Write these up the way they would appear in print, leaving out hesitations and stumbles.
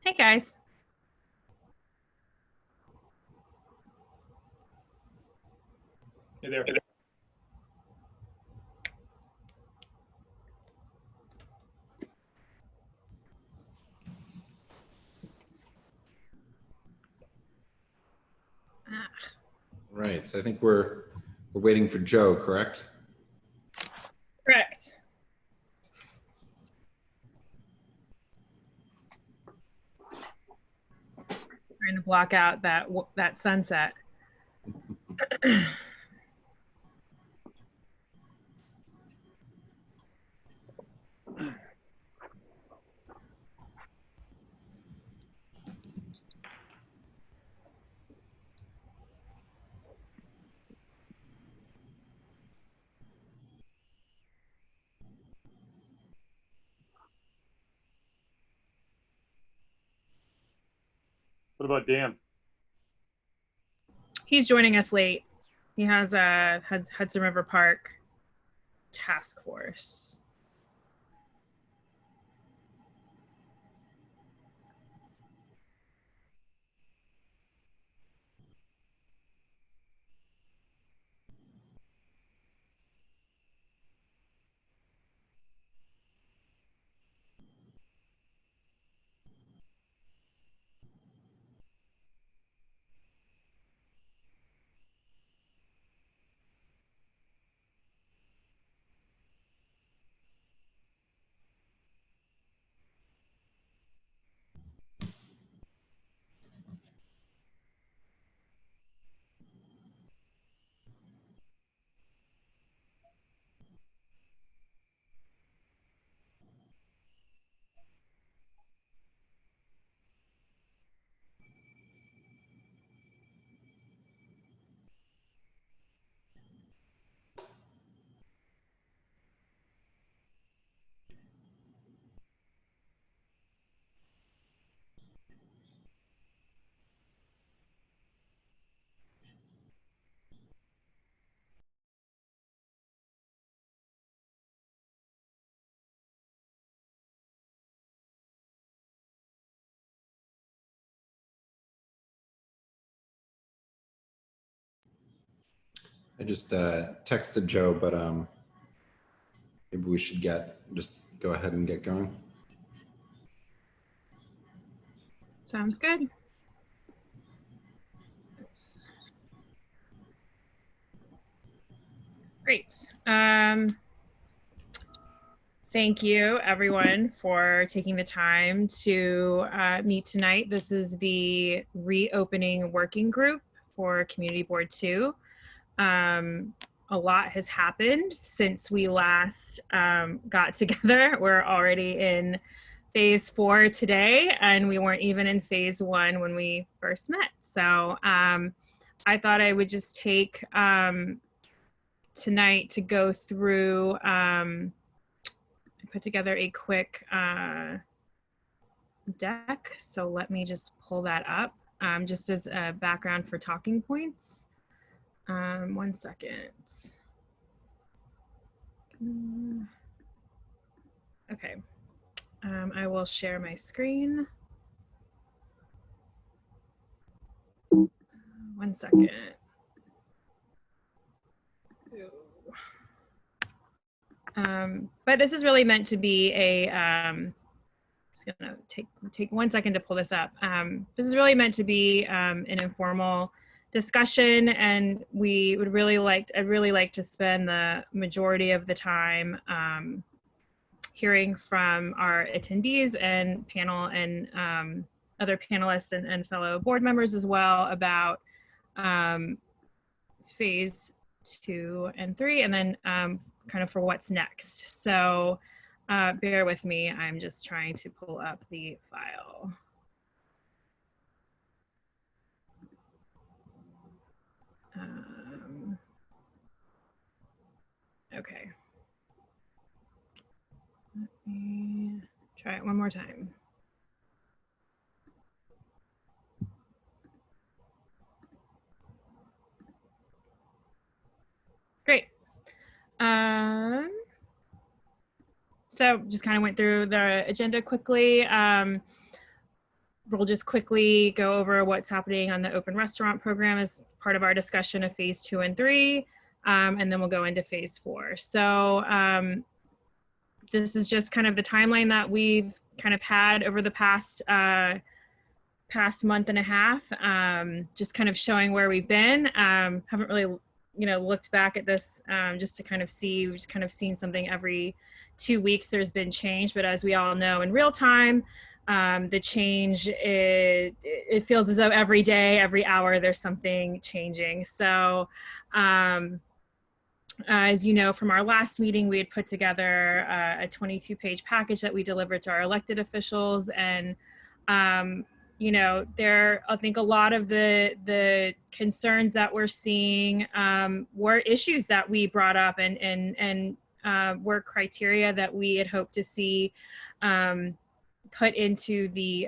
Hey guys. Hey there. Right. So I think we're waiting for Joe, correct? Correct. Trying to block out that sunset. What about Dan? He's joining us late. He has a Hudson River Park task force. I just texted Joe, but maybe we should just go ahead and get going. Sounds good. Oops. Great. Thank you, everyone, for taking the time to meet tonight. This is the reopening working group for Community Board 2. A lot has happened since we last got together. We're already in phase 4 today, and we weren't even in phase 1 when we first met. So I thought I would just take tonight to go through put together a quick deck. So let me just pull that up just as a background for talking points. 1 second. Okay. I will share my screen. 1 second. But this is really meant to be a, just gonna take 1 second to pull this up. This is really meant to be an informal discussion, and I'd really like to spend the majority of the time hearing from our attendees and panel and other panelists and fellow board members as well about phase 2 and 3, and then kind of for what's next. So bear with me. I'm just trying to pull up the file. Okay. Let me try it one more time. Great. So just kind of went through the agenda quickly. we'll just quickly go over what's happening on the open restaurant program as part of our discussion of phase 2 and 3, and then we'll go into phase 4. So this is just kind of the timeline that we've kind of had over the past month and a half, just kind of showing where we've been. Haven't really, looked back at this just to kind of see, we've just kind of seen something every 2 weeks. There's been change, but as we all know in real time, the change, it feels as though every day, every hour, there's something changing. So as you know from our last meeting, we had put together a 22-page package that we delivered to our elected officials, and I think a lot of the concerns that we're seeing were issues that we brought up and were criteria that we had hoped to see put into the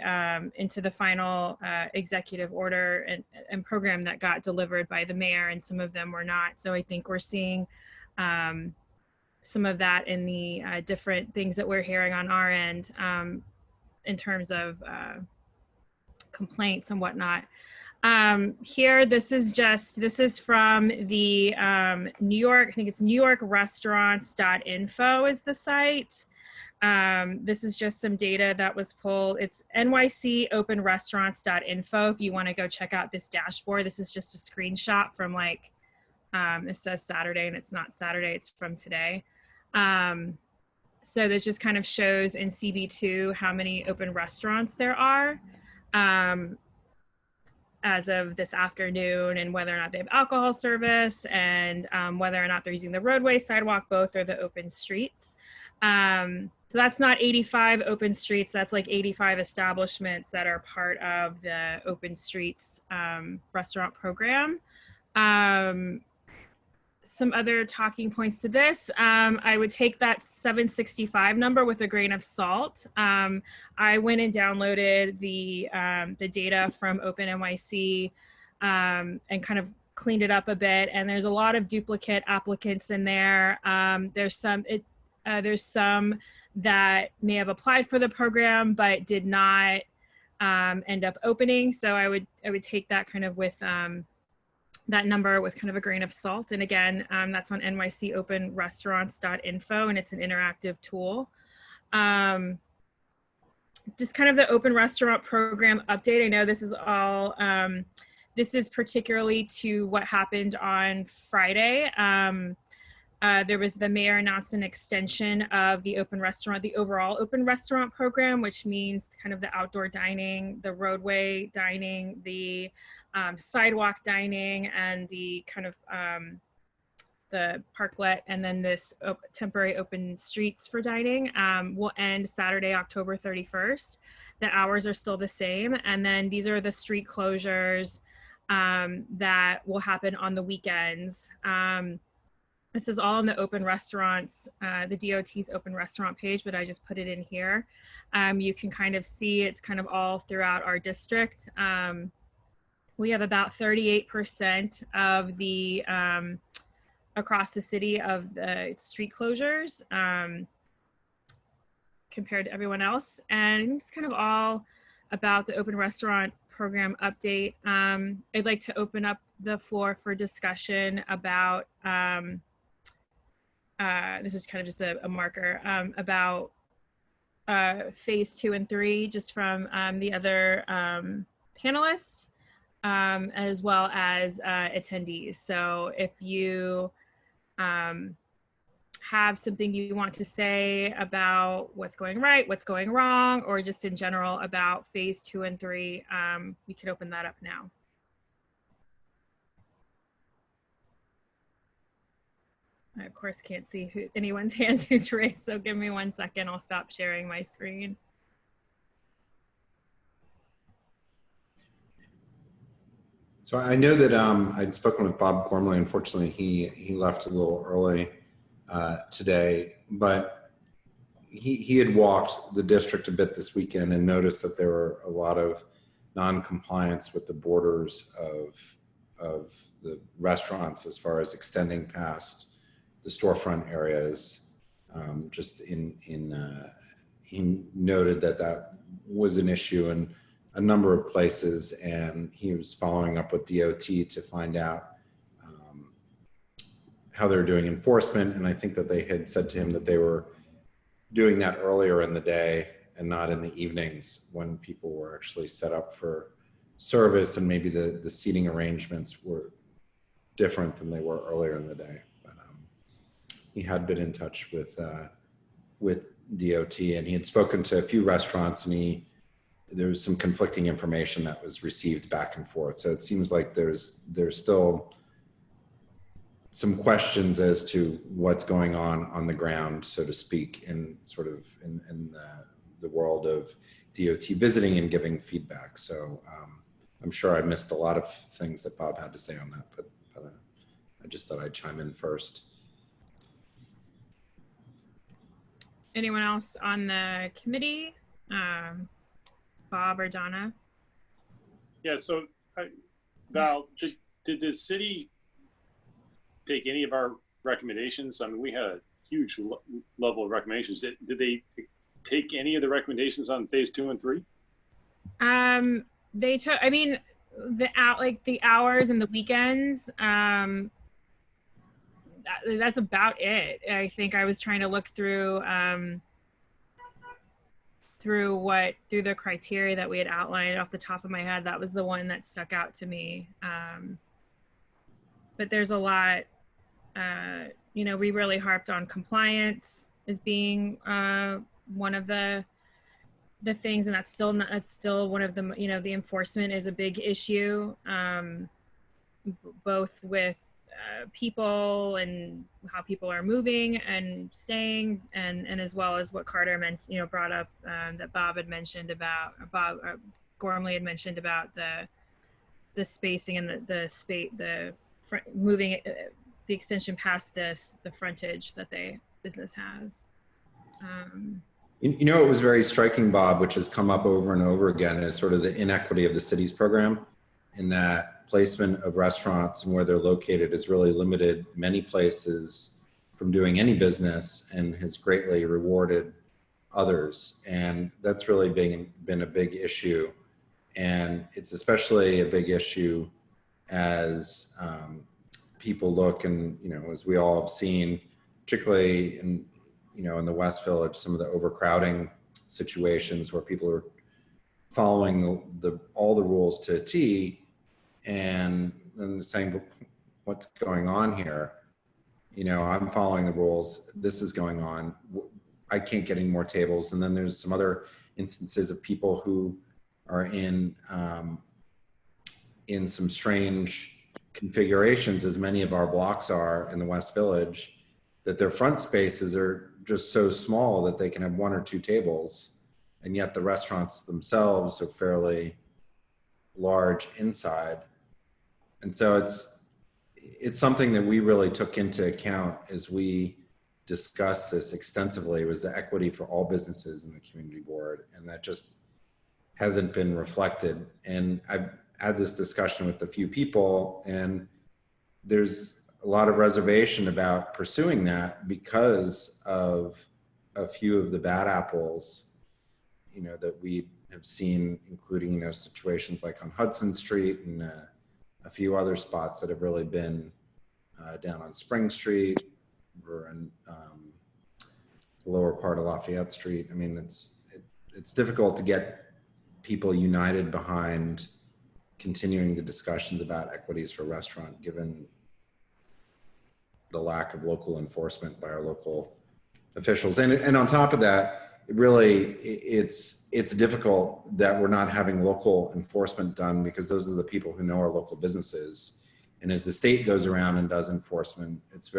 final executive order and program that got delivered by the mayor, and some of them were not. So I think we're seeing some of that in the different things that we're hearing on our end in terms of complaints and whatnot. Here, this is from the New York, I think it's newyorkrestaurants.info is the site. This is just some data that was pulled. It's nycopenrestaurants.info if you want to go check out this dashboard. This is just a screenshot from it says Saturday and it's not Saturday, it's from today. So this just kind of shows in CB2 how many open restaurants there are as of this afternoon, and whether or not they have alcohol service, and whether or not they're using the roadway, sidewalk, both, or the open streets. So that's not 85 open streets, that's like 85 establishments that are part of the open streets restaurant program. Some other talking points to this, I would take that 765 number with a grain of salt. I went and downloaded the data from OpenNYC and kind of cleaned it up a bit, and there's a lot of duplicate applicants in there. There's some that may have applied for the program but did not end up opening. So I would take that kind of with that number with kind of a grain of salt. And again, that's on nycopenrestaurants.info, and it's an interactive tool. Just kind of the open restaurant program update. I know this is all, this is particularly to what happened on Friday. There was, the mayor announced an extension of the overall open restaurant program, which means kind of the outdoor dining, the roadway dining, the sidewalk dining, and the kind of the parklet, and then this temporary open streets for dining will end Saturday, October 31st. The hours are still the same. And then these are the street closures that will happen on the weekends. This is all in the open restaurants, the DOT's open restaurant page, but I just put it in here. You can kind of see it's kind of all throughout our district. We have about 38% of the, across the city, of the street closures compared to everyone else. And I think it's kind of all about the open restaurant program update. I'd like to open up the floor for discussion about, this is kind of just a marker, about phase 2 and 3, just from the other panelists, as well as attendees. So if you have something you want to say about what's going right, what's going wrong, or just in general about phase 2 and 3, we can open that up now. I, of course, can't see anyone's hands who's raised, so give me 1 second. I'll stop sharing my screen. So I know that I'd spoken with Bob Gormley. Unfortunately, he left a little early today, but he had walked the district a bit this weekend and noticed that there were a lot of non-compliance with the borders of the restaurants as far as extending past the storefront areas. He noted that was an issue, and a number of places, and he was following up with DOT to find out how they're doing enforcement. And I think that they had said to him that they were doing that earlier in the day and not in the evenings when people were actually set up for service, and maybe the seating arrangements were different than they were earlier in the day. But he had been in touch with DOT, and he had spoken to a few restaurants, and there was some conflicting information that was received back and forth. So it seems like there's still some questions as to what's going on the ground, so to speak, in sort of in the world of DOT visiting and giving feedback. So I'm sure I missed a lot of things that Bob had to say on that, but I just thought I'd chime in first. Anyone else on the committee? Bob or Donna? Yeah, so Val, did the city take any of our recommendations? I mean, we had a huge level of recommendations. Did they take any of the recommendations on phase 2 and 3? They took, I mean, the hours and the weekends, that's about it. I think I was trying to look through through the criteria that we had outlined off the top of my head. That was the one that stuck out to me. But there's a lot, we really harped on compliance as being one of the things, and that's still one of the, the enforcement is a big issue, both with people and how people are moving and staying, and as well as what Carter brought up, that Bob had mentioned about, Gormley had mentioned about the spacing and the moving the extension past the frontage that business has. It was very striking, Bob, which has come up over and over again, is sort of the inequity of the city's program, in that placement of restaurants and where they're located has really limited many places from doing any business and has greatly rewarded others. And that's really been a big issue. And it's especially a big issue as people look, and, as we all have seen, particularly in the West Village, some of the overcrowding situations where people are following all the rules to a T, and then saying, what's going on here? I'm following the rules. This is going on. I can't get any more tables. And then there's some other instances of people who are in some strange configurations, as many of our blocks are in the West Village, that their front spaces are just so small that they can have 1 or 2 tables, and yet the restaurants themselves are fairly large inside. And so it's something that we really took into account as we discussed this extensively, was the equity for all businesses in the community board, and that just hasn't been reflected. And I've had this discussion with a few people, and there's a lot of reservation about pursuing that because of a few of the bad apples, that we have seen, including, situations like on Hudson Street and a few other spots that have really been down on Spring Street or in the lower part of Lafayette Street. I mean, it's difficult to get people united behind continuing the discussions about equities for restaurant, given the lack of local enforcement by our local officials. And on top of that, it's difficult that we're not having local enforcement done, because those are the people who know our local businesses. And as the state goes around and does enforcement, it's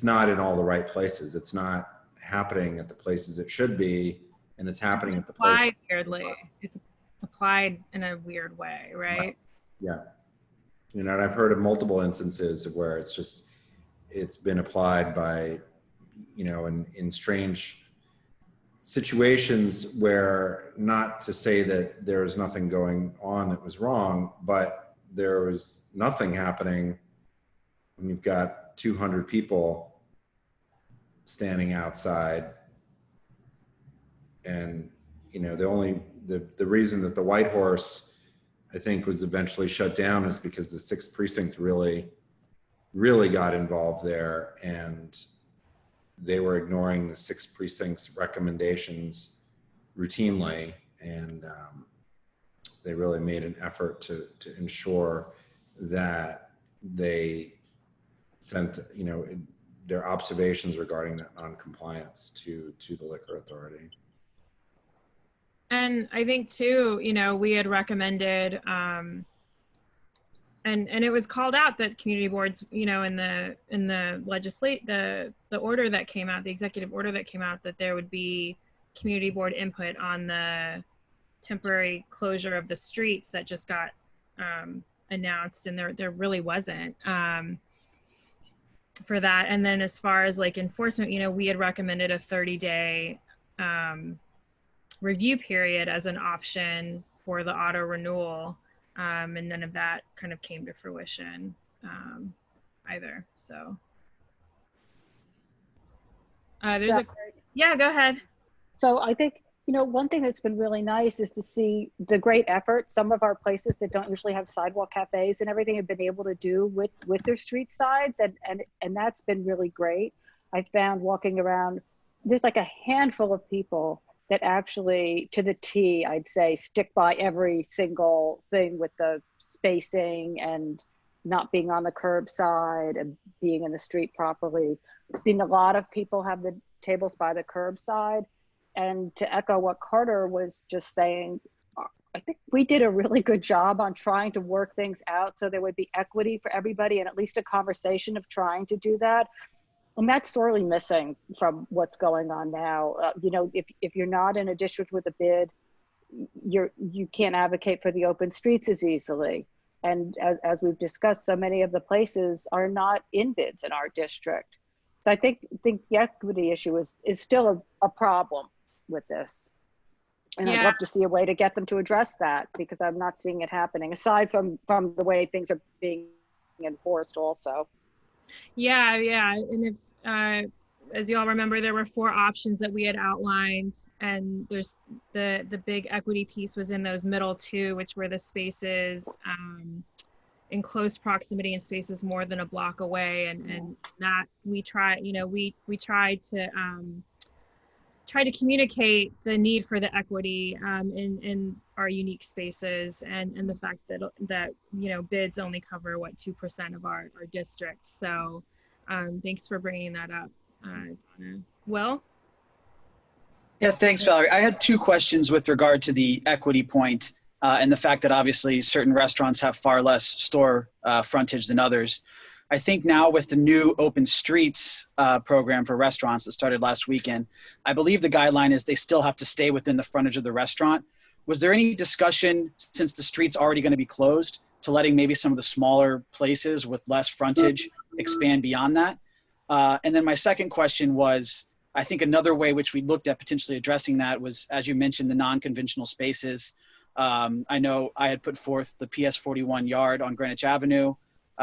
not in all the right places. It's not happening at the places it should be, and it's happening at the places. Weirdly, it's applied in a weird way, right? Yeah. And I've heard of multiple instances of where it's been applied by, in strange situations, where, not to say that there was nothing going on that was wrong, but there was nothing happening when you've got 200 people standing outside, and you know, the reason that the White Horse, I think, was eventually shut down is because the 6th precinct really got involved there, and they were ignoring the 6th precinct's recommendations routinely, and they really made an effort to ensure that they sent, you know, their observations regarding that non-compliance to the liquor authority. And I think too, you know, we had recommended, and it was called out that community boards, you know, in the the order that came out, the executive order that came out, that there would be community board input on the temporary closure of the streets that just got announced, and there really wasn't for that. And then as far as like enforcement, you know, we had recommended a 30-day review period as an option for the auto renewal, and none of that kind of came to fruition either. So there's yeah, go ahead. So I think, you know, one thing that's been really nice is to see the great effort some of our places that don't usually have sidewalk cafes and everything have been able to do with their street sides, and that's been really great. I found walking around, there's like a handful of people that actually, to the T, I'd say, stick by every single thing with the spacing and not being on the curbside and being in the street properly. I've seen a lot of people have the tables by the curbside. And to echo what Carter was just saying, I think we did a really good job on trying to work things out so there would be equity for everybody and at least a conversation of trying to do that. And that's sorely missing from what's going on now. You know, if you're not in a district with a bid, you can't advocate for the open streets as easily. And as we've discussed, so many of the places are not in bids in our district. So I think the equity issue is still a problem with this. And yeah. I'd love to see a way to get them to address that, because I'm not seeing it happening, aside from the way things are being enforced also. Yeah. And if, as you all remember, there were 4 options that we had outlined, and there's the big equity piece was in those middle 2, which were the spaces in close proximity and spaces more than a block away. And that we try, you know, we tried to communicate the need for the equity in our unique spaces, and the fact that you know, bids only cover 2% of our district. So thanks for bringing that up, Donna. Will? Yeah, thanks, Valerie. I had 2 questions with regard to the equity point and the fact that obviously certain restaurants have far less store frontage than others. I think now with the new Open Streets program for restaurants that started last weekend, I believe the guideline is they still have to stay within the frontage of the restaurant. Was there any discussion, since the street's already going to be closed, to letting maybe some of the smaller places with less frontage expand beyond that? And then my second question was, I think another way which we looked at potentially addressing that was, as you mentioned, the non-conventional spaces. I know I had put forth the PS41 yard on Greenwich Avenue,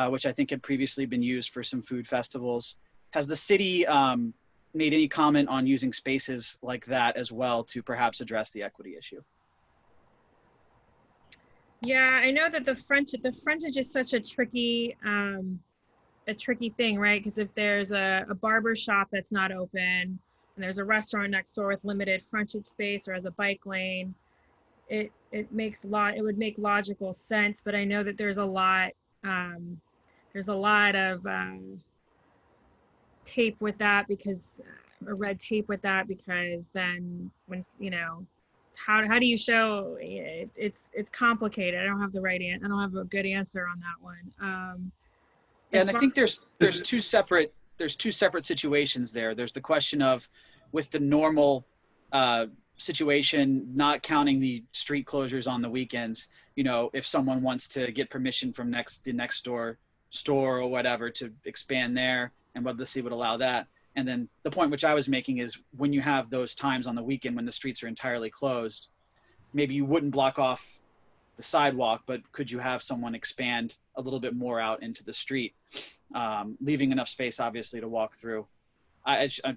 which I think had previously been used for some food festivals. Has the city made any comment on using spaces like that as well to perhaps address the equity issue? Yeah, I know that the frontage is such a tricky thing, right? Because if there's a barber shop that's not open, and there's a restaurant next door with limited frontage space, or as a bike lane, it would make logical sense. But I know that there's a lot of tape with that, because red tape with that, because then when, you know, how do you show it? It's complicated. I don't have a good answer on that one. Yeah, and I think there's two separate situations there. There's the question of, with the normal situation, not counting the street closures on the weekends, you know, if someone wants to get permission from the next door store or whatever to expand there, and whether the city would allow that. And then the point which I was making is, when you have those times on the weekend when the streets are entirely closed, maybe you wouldn't block off the sidewalk, but could you have someone expand a little bit more out into the street, leaving enough space, obviously, to walk through?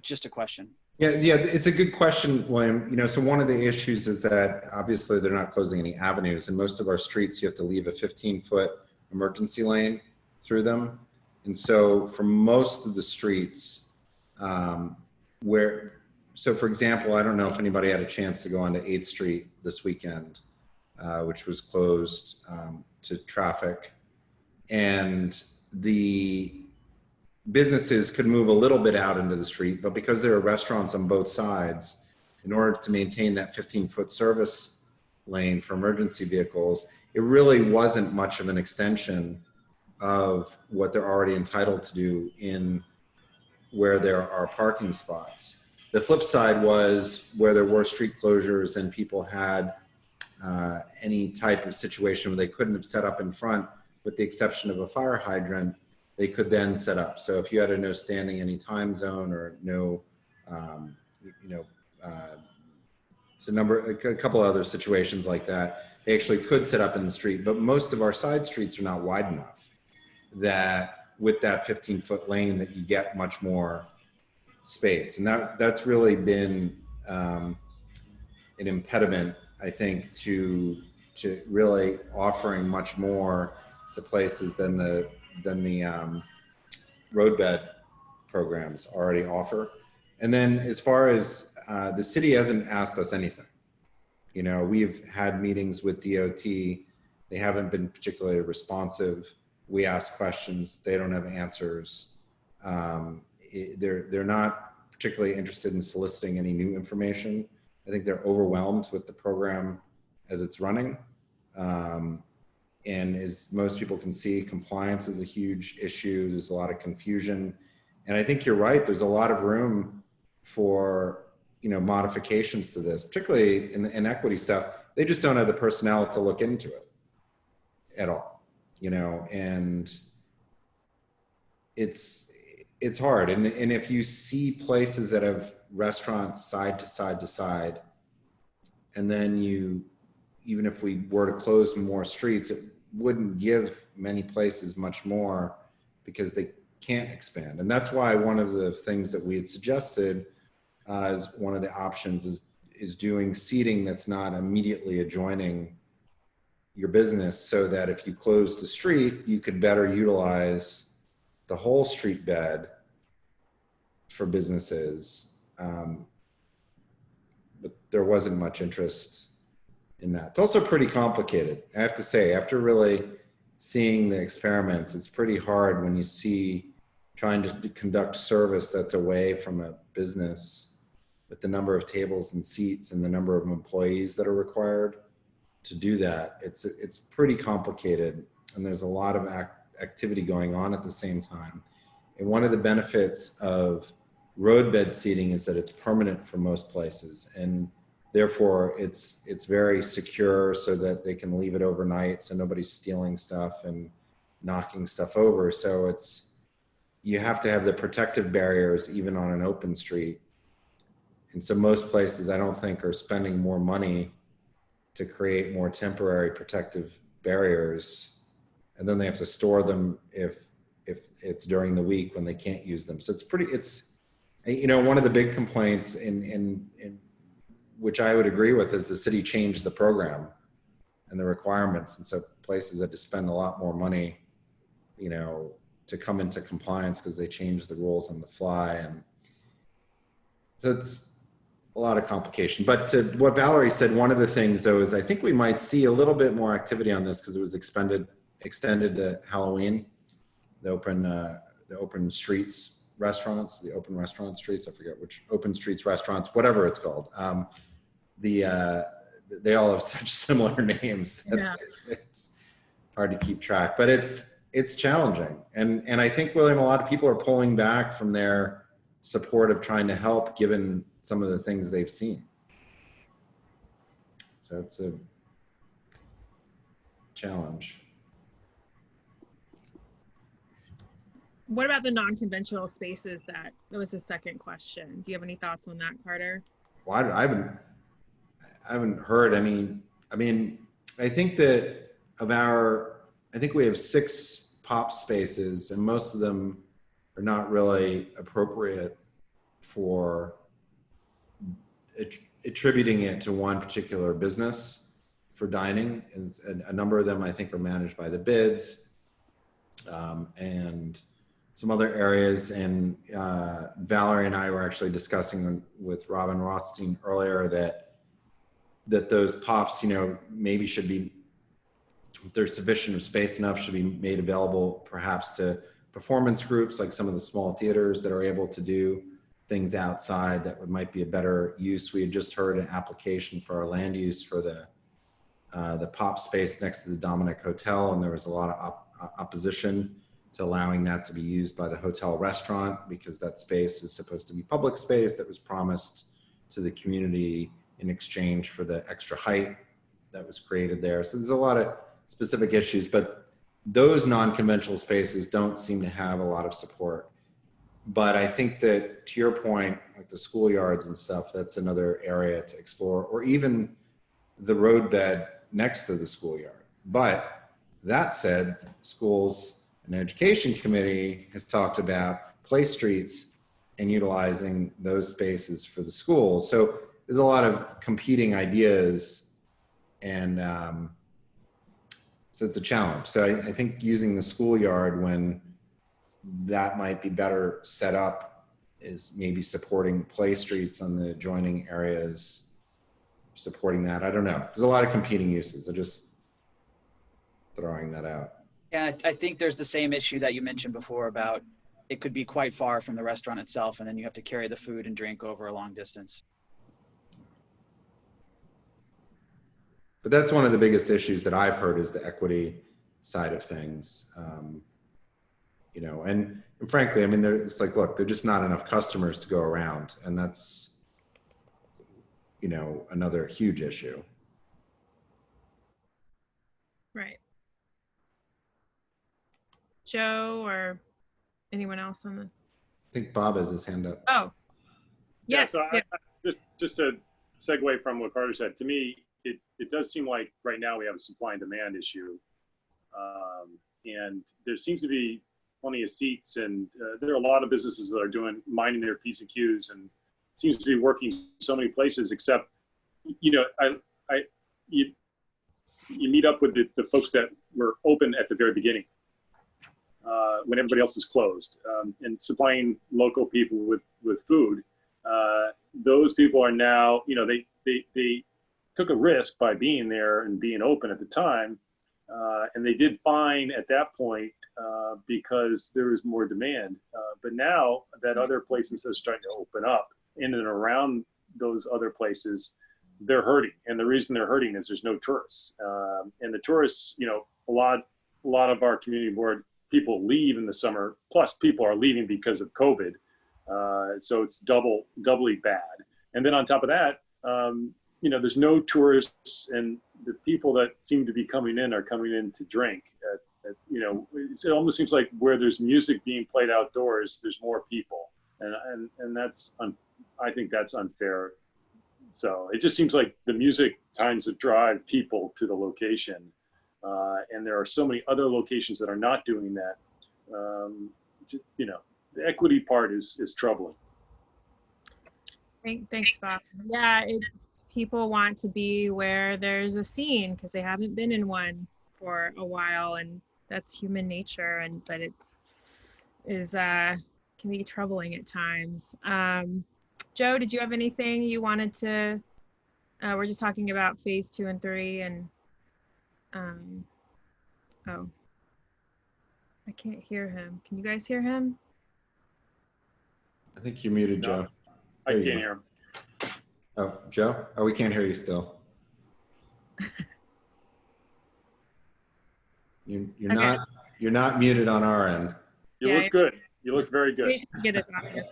Just a question. Yeah, it's a good question, William. You know, so one of the issues is that obviously they're not closing any avenues, and most of our streets you have to leave a 15-foot emergency lane through them. And so for most of the streets, um, so for example, I don't know if anybody had a chance to go onto 8th Street this weekend, which was closed to traffic, and the businesses could move a little bit out into the street, but because there are restaurants on both sides, in order to maintain that 15-foot service lane for emergency vehicles, it really wasn't much of an extension of what they're already entitled to do in where there are parking spots. The flip side was where there were street closures and people had any type of situation where they couldn't have set up in front, with the exception of a fire hydrant, they could then set up. So if you had a no standing any time zone or no, a couple other situations like that, they actually could set up in the street. But most of our side streets are not wide enough that with that 15-foot lane that you get much more space. And that's really been an impediment, I think, to really offering much more to places than the roadbed programs already offer. And then as far as the city hasn't asked us anything. You know, we've had meetings with DOT. They haven't been particularly responsive. We ask questions, they don't have answers. They're not particularly interested in soliciting any new information. I think they're overwhelmed with the program as it's running. And as most people can see, compliance is a huge issue. There's a lot of confusion. And I think you're right, there's a lot of room for, you know, modifications to this, particularly in equity stuff. They just don't have the personnel to look into it at all, you know, and it's hard. And if you see places that have restaurants side to side to side, and then even if we were to close more streets, it wouldn't give many places much more because they can't expand. And that's why one of the things that we had suggested as one of the options is doing seating that's not immediately adjoining your business, so that if you close the street, you could better utilize the whole street bed for businesses. But there wasn't much interest in that. It's also pretty complicated. I have to say, after really seeing the experiments, it's pretty hard when you see trying to conduct service that's away from a business with the number of tables and seats and the number of employees that are required to do that. It's pretty complicated, and there's a lot of activity going on at the same time. And one of the benefits of roadbed seating is that it's permanent for most places, and therefore it's very secure, so that they can leave it overnight, so nobody's stealing stuff and knocking stuff over. So you have to have the protective barriers even on an open street. And so most places, I don't think, are spending more money to create more temporary protective barriers, and then they have to store them if it's during the week when they can't use them. So it's you know, one of the big complaints in which I would agree with is the city changed the program and the requirements, and so places had to spend a lot more money, you know, to come into compliance because they changed the rules on the fly. And so it's a lot of complication. But to what Valerie said, one of the things though is I think we might see a little bit more activity on this because it was extended to Halloween, the open streets restaurants, the open restaurant streets, I forget which, open streets restaurants, whatever it's called. They all have such similar names that Yeah. it's hard to keep track, but it's challenging. And I think, William, a lot of people are pulling back from their support of trying to help, given some of the things they've seen. So it's a challenge. What about the non-conventional spaces? That was the second question. Do you have any thoughts on that, Carter? Well, I haven't heard any. I mean, I think that I think we have 6 pop spaces, and most of them are not really appropriate for attributing it to one particular business for dining. Is a number of them, I think, are managed by the bids, and some other areas. And Valerie and I were actually discussing with Robin Rothstein earlier that those pops, you know, maybe should be, if there's sufficient space enough, should be made available perhaps to performance groups, like some of the small theaters that are able to do things outside. That might be a better use. We had just heard an application for our land use for the pop space next to the Dominic Hotel, and there was a lot of opposition to allowing that to be used by the hotel restaurant, because that space is supposed to be public space that was promised to the community in exchange for the extra height that was created there. So there's a lot of specific issues, but those non-conventional spaces don't seem to have a lot of support. But I think that, to your point, like the schoolyards and stuff, that's another area to explore, or even the roadbed next to the schoolyard. But that said, schools and education committee has talked about play streets and utilizing those spaces for the schools. So there's a lot of competing ideas, and so it's a challenge. So I think using the schoolyard when that might be better set up is maybe supporting play streets on the adjoining areas, supporting that. I don't know. There's a lot of competing uses. I'm just throwing that out. Yeah, I think there's the same issue that you mentioned before about it could be quite far from the restaurant itself, and then you have to carry the food and drink over a long distance. But that's one of the biggest issues that I've heard, is the equity side of things. You know, and frankly, I mean, it's like, look, there're just not enough customers to go around, and that's, you know, another huge issue. Right. Joe or anyone else on the? I think Bob has his hand up. Oh, yes. Yeah, so I, just to segue from what Carter said, to me, it does seem like right now we have a supply and demand issue. And there seems to be plenty of seats, and there are a lot of businesses that are mining their P's and Q's, and seems to be working so many places, except, you know, you meet up with the folks that were open at the very beginning, when everybody else is closed, and supplying local people with food. Those people are now, you know, they took a risk by being there and being open at the time. And they did fine at that point because there was more demand. But now that other places are starting to open up in and around those other places, they're hurting. And the reason they're hurting is there's no tourists. And the tourists, you know, a lot of our community board people leave in the summer, plus people are leaving because of COVID. So it's doubly bad. And then on top of that, you know, there's no tourists, and the people that seem to be coming in are coming in to drink. You know, it almost seems like where there's music being played outdoors, there's more people, and that's I think that's unfair. So it just seems like the music tends to drive people to the location, and there are so many other locations that are not doing that. You know, the equity part is troubling. Thanks, Bob. Yeah, people want to be where there's a scene because they haven't been in one for a while, and that's human nature. But it is can be troubling at times. Joe, did you have anything you wanted to? We're just talking about phase 2 and 3, and oh, I can't hear him. Can you guys hear him? I think you muted, No, Joe. I can't hear him. Oh, Joe? Oh, we can't hear you still. You're Okay. not muted on our end. You Yeah, look good. You look very good. We should get it out here.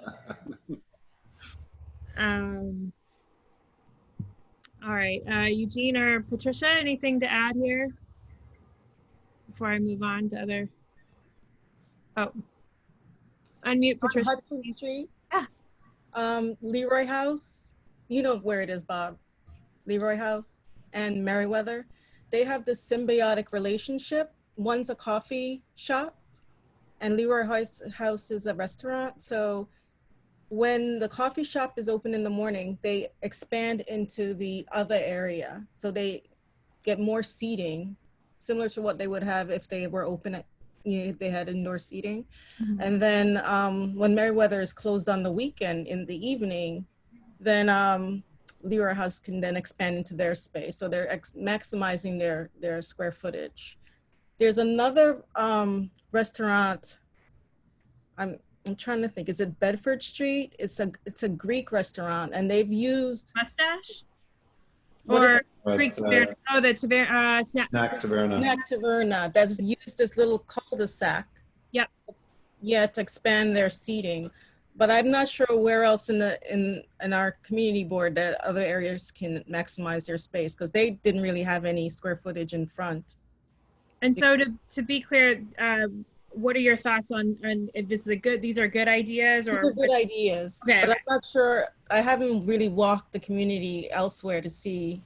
All right, Eugene or Patricia, anything to add here before I move on to other? Oh, unmute Patricia. On Hudson Street. Yeah. Leroy House. You know where it is, Bob. Leroy House and Merriweather. They have this symbiotic relationship. One's a coffee shop and Leroy House is a restaurant. So when the coffee shop is open in the morning, they expand into the other area. So they get more seating, similar to what they would have if they were open at, if they had indoor seating. And then when Meriwether is closed on the weekend in the evening, then Leroy House can then expand into their space. So they're maximizing their square footage. There's another restaurant, I'm trying to think, is it Bedford Street? It's a Greek restaurant, and they've used Mustache? what is Or it? Greek It's Taverna? Oh, the Taverna, Snack Taverna. Snack Taverna that's used this little cul-de-sac. Yep. Yeah, to expand their seating, but I'm not sure where else in our community board that other areas can maximize their space, because they didn't really have any square footage in front. And so to be clear, what are your thoughts on if this is these are good ideas, or These are good ideas, okay, but okay. I'm not sure. I haven't really walked the community elsewhere to see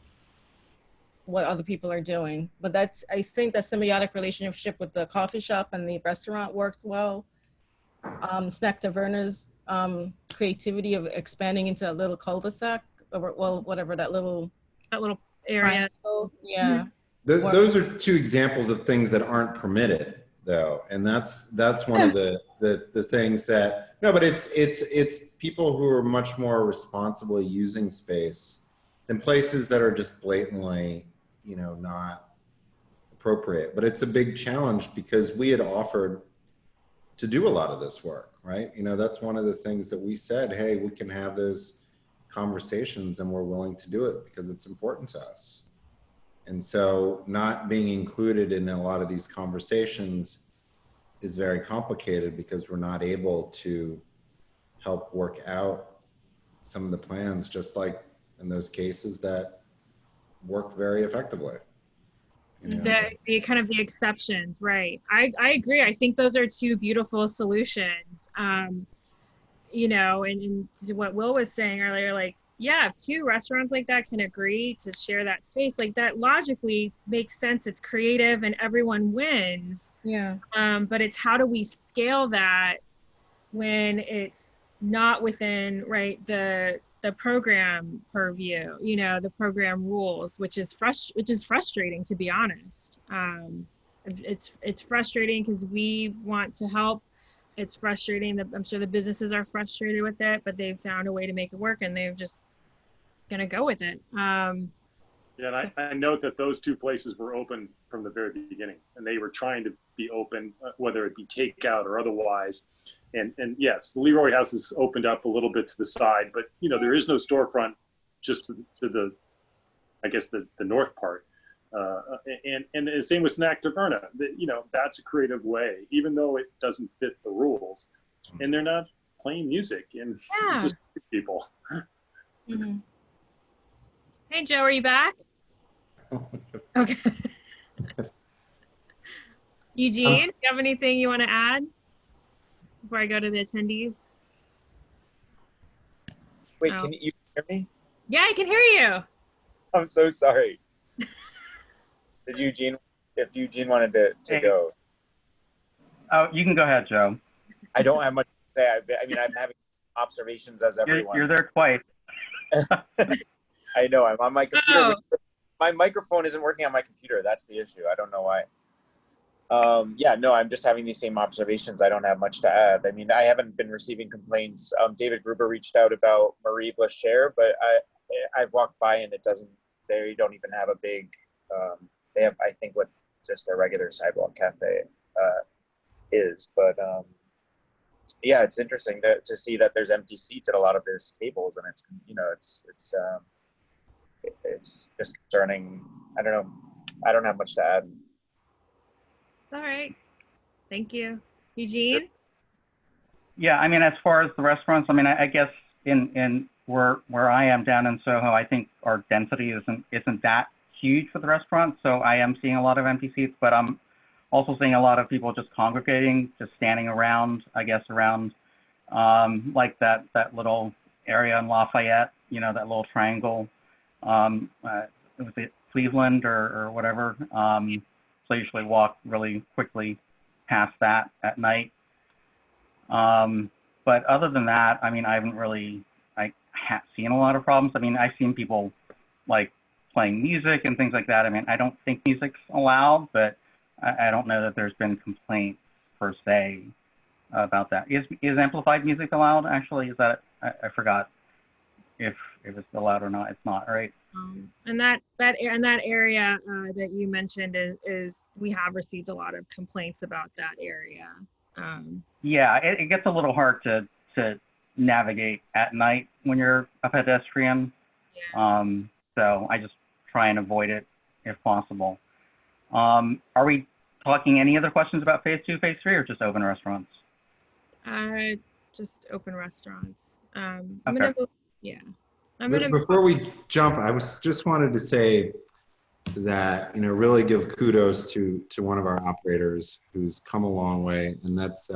what other people are doing. But I think that symbiotic relationship with the coffee shop and the restaurant works well. Snack Taverna's creativity of expanding into a little cul-de-sac, or well, whatever that little area. triangle, yeah. Those are two examples of things that aren't permitted, though, and that's one of the things that no, but it's people who are much more responsibly using space than places that are just blatantly, not appropriate. But it's a big challenge because we had offered to do a lot of this work, right? That's one of the things that we said, hey, we can have those conversations and we're willing to do it because it's important to us. And so not being included in a lot of these conversations is very complicated because we're not able to help work out some of the plans, just like in those cases that worked very effectively. The kind of the exceptions, right? I agree. I think those are two beautiful solutions. And to what Will was saying earlier, like, yeah, if two restaurants like that can agree to share that space, like that logically makes sense. It's creative and everyone wins. Yeah. But it's how do we scale that when it's not within, right, the program purview, the program rules, which is frustrating, to be honest. It's frustrating because we want to help. It's frustrating that I'm sure the businesses are frustrated with it, but they've found a way to make it work and they're just gonna go with it. Yeah, and I note that those two places were open from the very beginning, and they were trying to be open, whether it be takeout or otherwise. And yes, the Leroy House is opened up a little bit to the side, but there is no storefront just to the, I guess the north part. And the same with Snack Taverna. That's a creative way, even though it doesn't fit the rules, and they're not playing music and just people. Mm-hmm. Hey, Joe, are you back? Okay. Eugene, do you have anything you want to add before I go to the attendees? Wait, can you hear me? Yeah, I can hear you. I'm so sorry. If Eugene wanted to go. Oh, you can go ahead, Joe. I don't have much to say. I mean, I'm having observations as everyone. You're there twice. I know. I'm on my computer. Oh. My microphone isn't working on my computer. That's the issue. I don't know why. Yeah, no, I'm just having these same observations. I don't have much to add. I mean, I haven't been receiving complaints. David Gruber reached out about Marie Blacher, but I've walked by and they don't even have a big, they have, I think, what just a regular sidewalk cafe is. But yeah, it's interesting to see that there's empty seats at a lot of those tables, and it's just concerning. I don't know. I don't have much to add. All right. Thank you. Eugene? Yeah, I mean, as far as the restaurants, I mean, I guess in where I am down in Soho, I think our density isn't that huge for the restaurants. So I am seeing a lot of empty seats, but I'm also seeing a lot of people just congregating, just standing around, I guess, around like that little area in Lafayette, that little triangle. Was it Cleveland or whatever? So I usually walk really quickly past that at night. But But other than that, I mean, I haven't really seen a lot of problems. I mean, I've seen people like playing music and things like that. I mean, I don't think music's allowed, but I don't know that there's been complaints per se about that. Is amplified music allowed? Actually, is that I forgot if it's allowed or not. It's not, right? And that area that you mentioned is we have received a lot of complaints about that area. Yeah, it gets a little hard to navigate at night when you're a pedestrian. Yeah. So I just try and avoid it if possible. Are we talking any other questions about phase 2, phase 3, or just open restaurants? Just open restaurants. Okay. Before we jump, I just wanted to say that, really give kudos to one of our operators who's come a long way, and that's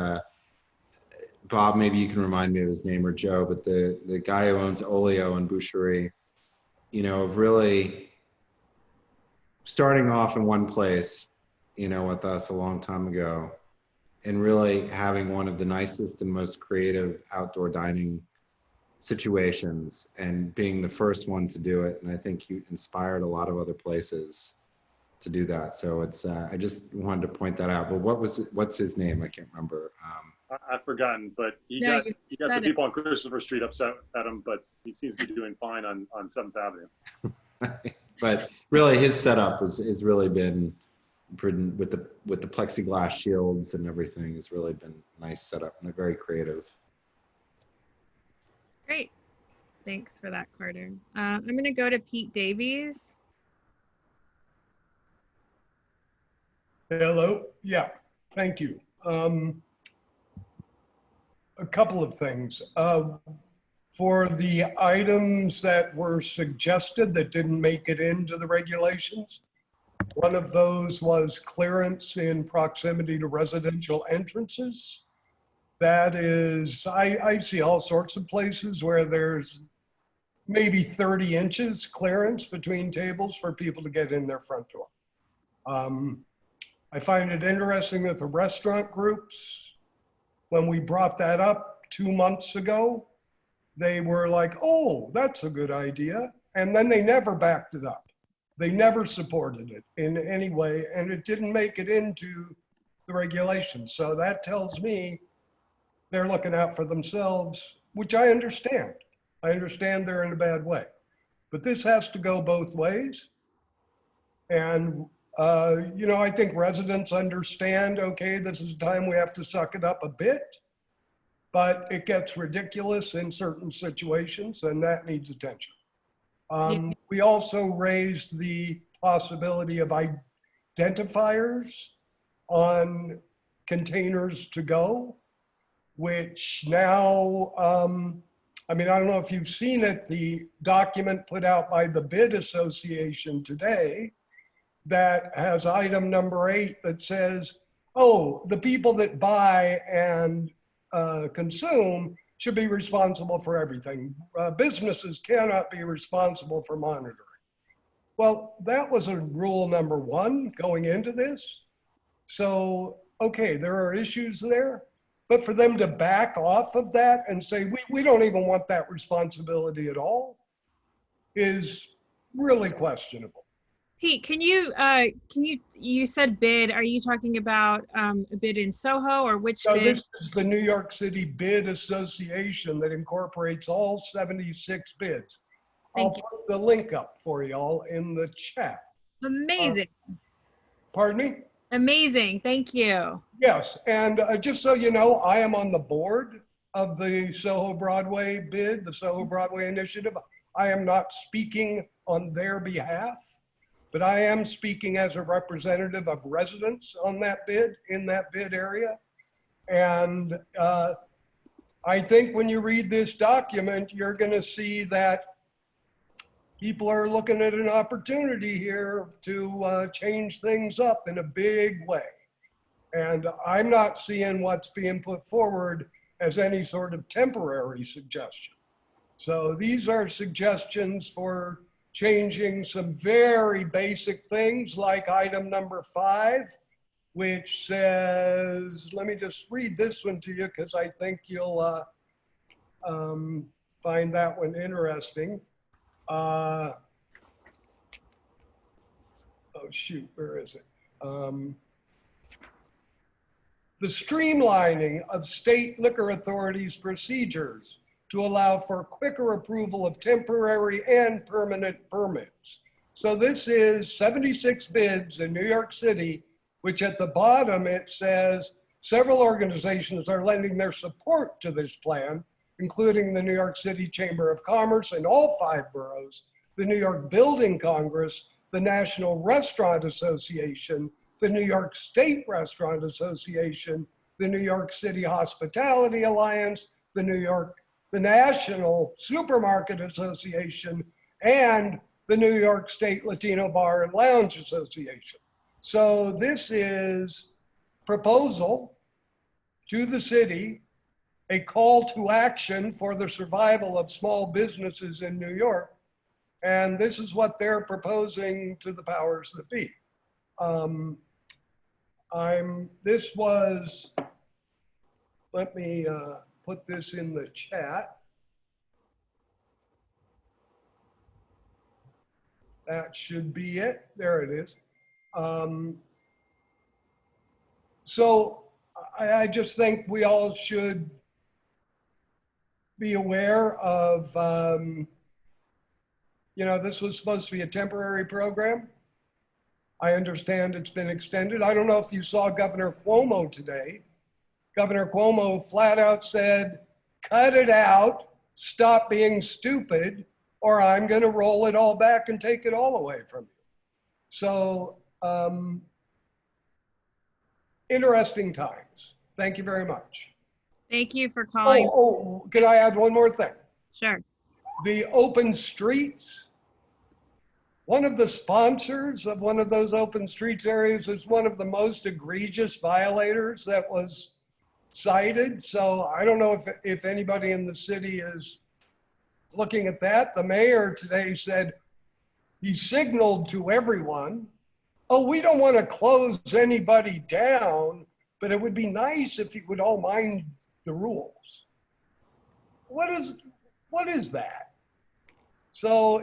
Bob. Maybe you can remind me of his name, or Joe, but the guy who owns Olio and Boucherie, of really starting off in one place, with us a long time ago, and really having one of the nicest and most creative outdoor dining situations and being the first one to do it. And I think you inspired a lot of other places to do that. So it's, I just wanted to point that out. But what's his name? I can't remember. I've forgotten, but he got the people on Christopher Street upset at him, but he seems to be doing fine on 7th Avenue. But really his setup has really been with the plexiglass shields and everything has really been a nice setup and a very creative. Great. Thanks for that, Carter. I'm going to go to Pete Davies. Hello. Yeah, thank you. A couple of things. For the items that were suggested that didn't make it into the regulations, one of those was clearance in proximity to residential entrances. That is, I see all sorts of places where there's maybe 30 inches clearance between tables for people to get in their front door. I find it interesting that the restaurant groups, when we brought that up 2 months ago, they were like, oh, that's a good idea. And then they never backed it up. They never supported it in any way, and it didn't make it into the regulations. So that tells me they're looking out for themselves, which I understand. I understand they're in a bad way. But this has to go both ways. And, I think residents understand, okay, this is a time we have to suck it up a bit, but it gets ridiculous in certain situations, and that needs attention. We also raised the possibility of identifiers on containers to go, which now, I don't know if you've seen it, the document put out by the Bid Association today that has item number 8 that says, oh, the people that buy and consume should be responsible for everything. Businesses cannot be responsible for monitoring. Well, that was a rule number 1 going into this. So, okay, there are issues there, but for them to back off of that and say, we don't even want that responsibility at all is really questionable. Pete, you said bid, are you talking about a bid in Soho or which bid? This is the New York City Bid Association that incorporates all 76 bids. I'll put the link up for y'all in the chat. Amazing. Pardon me? Amazing, thank you. Yes, and just so you know, I am on the board of the Soho Broadway bid, the Soho Broadway initiative. I am not speaking on their behalf, but I am speaking as a representative of residents on that bid, in that bid area. And I think when you read this document, you're gonna see that people are looking at an opportunity here to change things up in a big way. And I'm not seeing what's being put forward as any sort of temporary suggestion. So these are suggestions for changing some very basic things like item number 5, which says, let me just read this one to you because I think you'll Find that one interesting. Oh shoot, where is it? The streamlining of state liquor authorities' procedures to allow for quicker approval of temporary and permanent permits. So this is 76 bids in New York City, which at the bottom it says several organizations are lending their support to this plan, including the New York City Chamber of Commerce in all 5 boroughs, the New York Building Congress, the National Restaurant Association, the New York State Restaurant Association, the New York City Hospitality Alliance, the National Supermarket Association, and the New York State Latino Bar and Lounge Association. So this is proposal to the city, a call to action for the survival of small businesses in New York. And this is what they're proposing to the powers that be. Let me put this in the chat. That should be it. There it is. So I just think we all should be aware of, this was supposed to be a temporary program. I understand it's been extended. I don't know if you saw Governor Cuomo today. Governor Cuomo flat out said, cut it out, stop being stupid, or I'm going to roll it all back and take it all away from you. So, interesting times. Thank you very much. Thank you for calling. Oh, can I add one more thing? Sure. The open streets. One of the sponsors of one of those open streets areas is one of the most egregious violators that was cited. So I don't know if anybody in the city is looking at that. The mayor today said he signaled to everyone, oh, we don't want to close anybody down, but it would be nice if you would all mind the rules. What is that? So,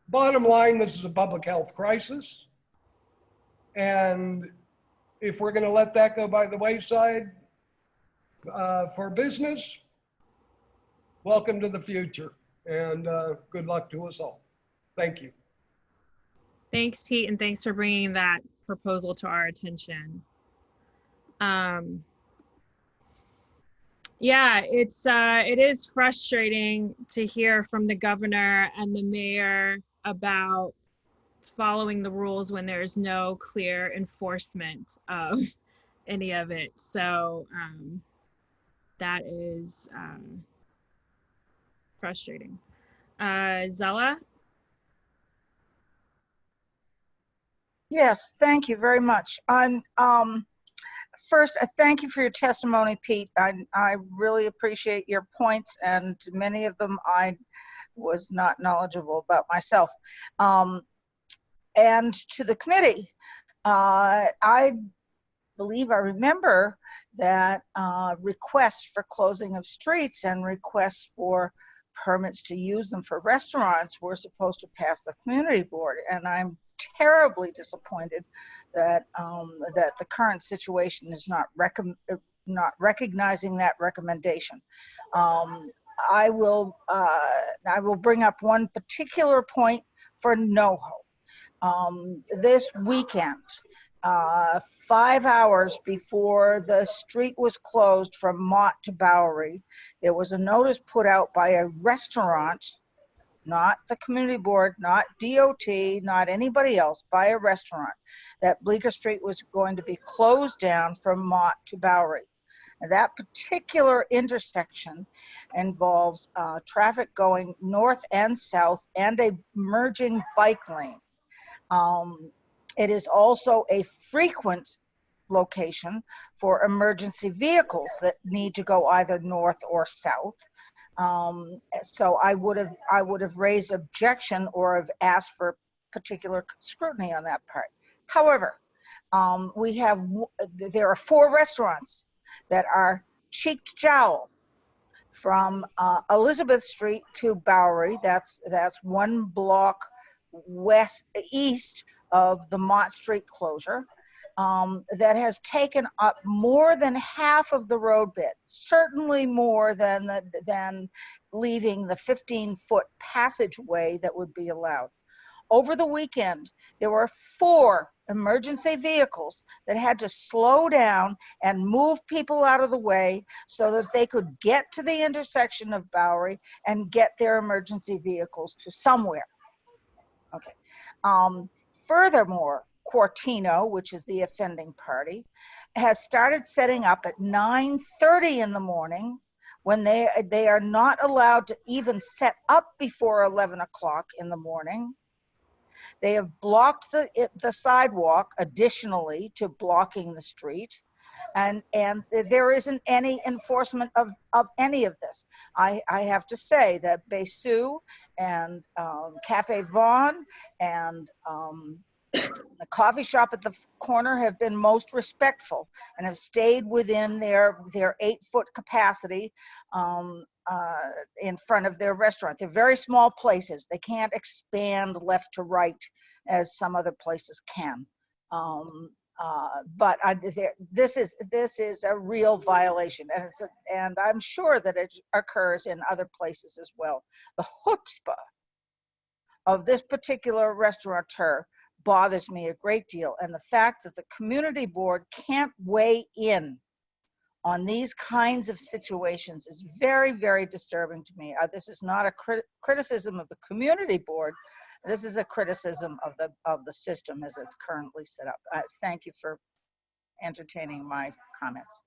bottom line, this is a public health crisis. And if we're going to let that go by the wayside for business, welcome to the future. And good luck to us all. Thank you. Thanks, Pete, and thanks for bringing that proposal to our attention. Yeah, it is frustrating to hear from the governor and the mayor about following the rules when there's no clear enforcement of any of it. So that is frustrating. Zella? Yes, thank you very much. First, thank you for your testimony, Pete. I really appreciate your points, and many of them I was not knowledgeable about myself. And to the committee, I believe I remember that requests for closing of streets and requests for permits to use them for restaurants were supposed to pass the community board, and I'm terribly disappointed that that the current situation is not recognizing that recommendation. I will bring up one particular point for NoHo. This weekend, 5 hours before the street was closed from Mott to Bowery, there was a notice put out by a restaurant, not the community board, not DOT, not anybody else, by a restaurant, that Bleecker Street was going to be closed down from Mott to Bowery. And that particular intersection involves traffic going north and south and a merging bike lane. It is also a frequent location for emergency vehicles that need to go either north or south. So I would have raised objection or have asked for particular scrutiny on that part. However, there are 4 restaurants that are cheek to jowl from Elizabeth Street to Bowery. That's 1 block east of the Mott Street closure. That has taken up more than half of the road bed, certainly more than leaving the 15-foot passageway that would be allowed. Over the weekend, there were 4 emergency vehicles that had to slow down and move people out of the way so that they could get to the intersection of Bowery and get their emergency vehicles to somewhere. Okay. Furthermore, Cortino, which is the offending party, has started setting up at 9:30 in the morning when they are not allowed to even set up before 11 o'clock in the morning. They have blocked the sidewalk additionally to blocking the street. And there isn't any enforcement of any of this. I have to say that Besu and Cafe Vaughn and the coffee shop at the corner have been most respectful and have stayed within their 8-foot capacity in front of their restaurant. They're very small places. They can't expand left to right as some other places can. But this is a real violation, and I'm sure that it occurs in other places as well. The chutzpah of this particular restaurateur bothers me a great deal, and the fact that the community board can't weigh in on these kinds of situations is very, very disturbing to me. This is not a criticism of the community board. This is a criticism of the system as it's currently set up. Thank you for entertaining my comments.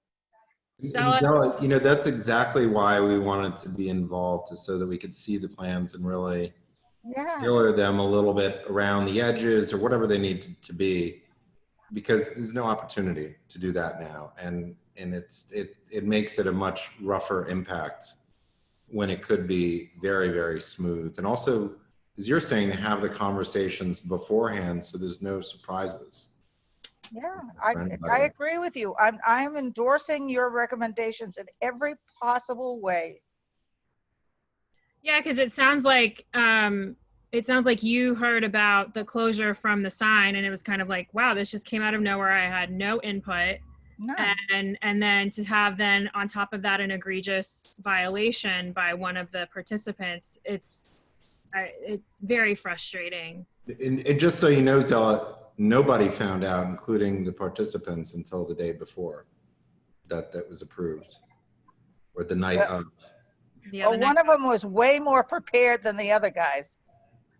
Zella, you know, that's exactly why we wanted to be involved, is so that we could see the plans and really tailor them a little bit around the edges or whatever they need to be, because there's no opportunity to do that now, and it makes it a much rougher impact when it could be very, very smooth. And also, as you're saying, to have the conversations beforehand so there's no surprises. Yeah, I agree with you. I'm endorsing your recommendations in every possible way. Yeah, because it sounds like you heard about the closure from the sign, and it was kind of like, wow, this just came out of nowhere. I had no input. None. And then to have then on top of that an egregious violation by one of the participants, it's very frustrating. And just so you know, Zella, nobody found out, including the participants, until the day before that was approved, or the night of. Well, one of them was way more prepared than the other guys.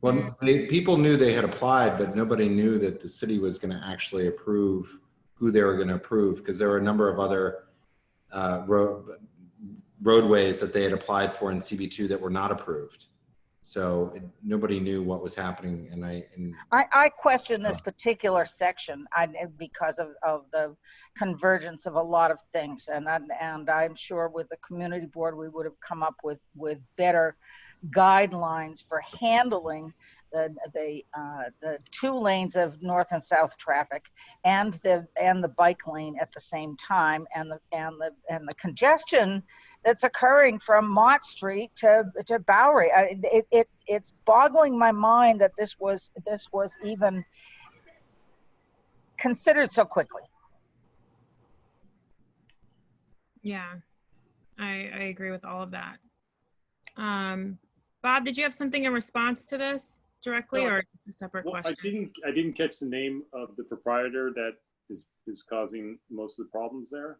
Well, people knew they had applied, but nobody knew that the city was going to actually approve who they were going to approve, because there were a number of other roadways that they had applied for in CB2 that were not approved. So nobody knew what was happening, and I question this particular section because of the convergence of a lot of things, and I'm sure with the community board we would have come up with better guidelines for handling the 2 lanes of north and south traffic and the bike lane at the same time, and the congestion that's occurring from Mott Street to Bowery. It's boggling my mind that this was even considered so quickly. Yeah, I agree with all of that. Bob, did you have something in response to this directly, or just a separate question? I didn't catch the name of the proprietor that is causing most of the problems there.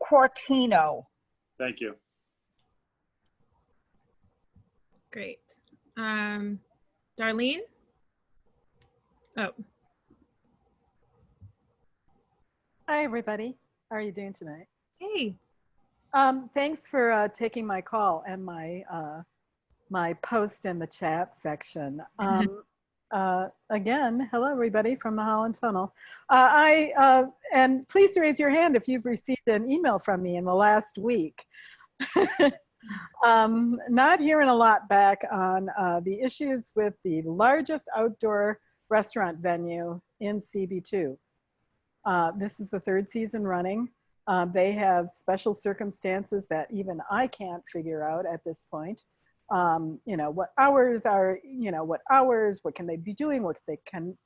Cortino. Thank you. Great. Darlene? Oh. Hi, everybody. How are you doing tonight? Hey. Thanks for taking my call and my my post in the chat section. Again, hello, everybody from the Holland Tunnel. And please raise your hand if you've received an email from me in the last week. Not hearing a lot back on the issues with the largest outdoor restaurant venue in CB2. This is the 3rd season running. They have special circumstances that even I can't figure out at this point. What hours are, what hours, what can they be doing, what can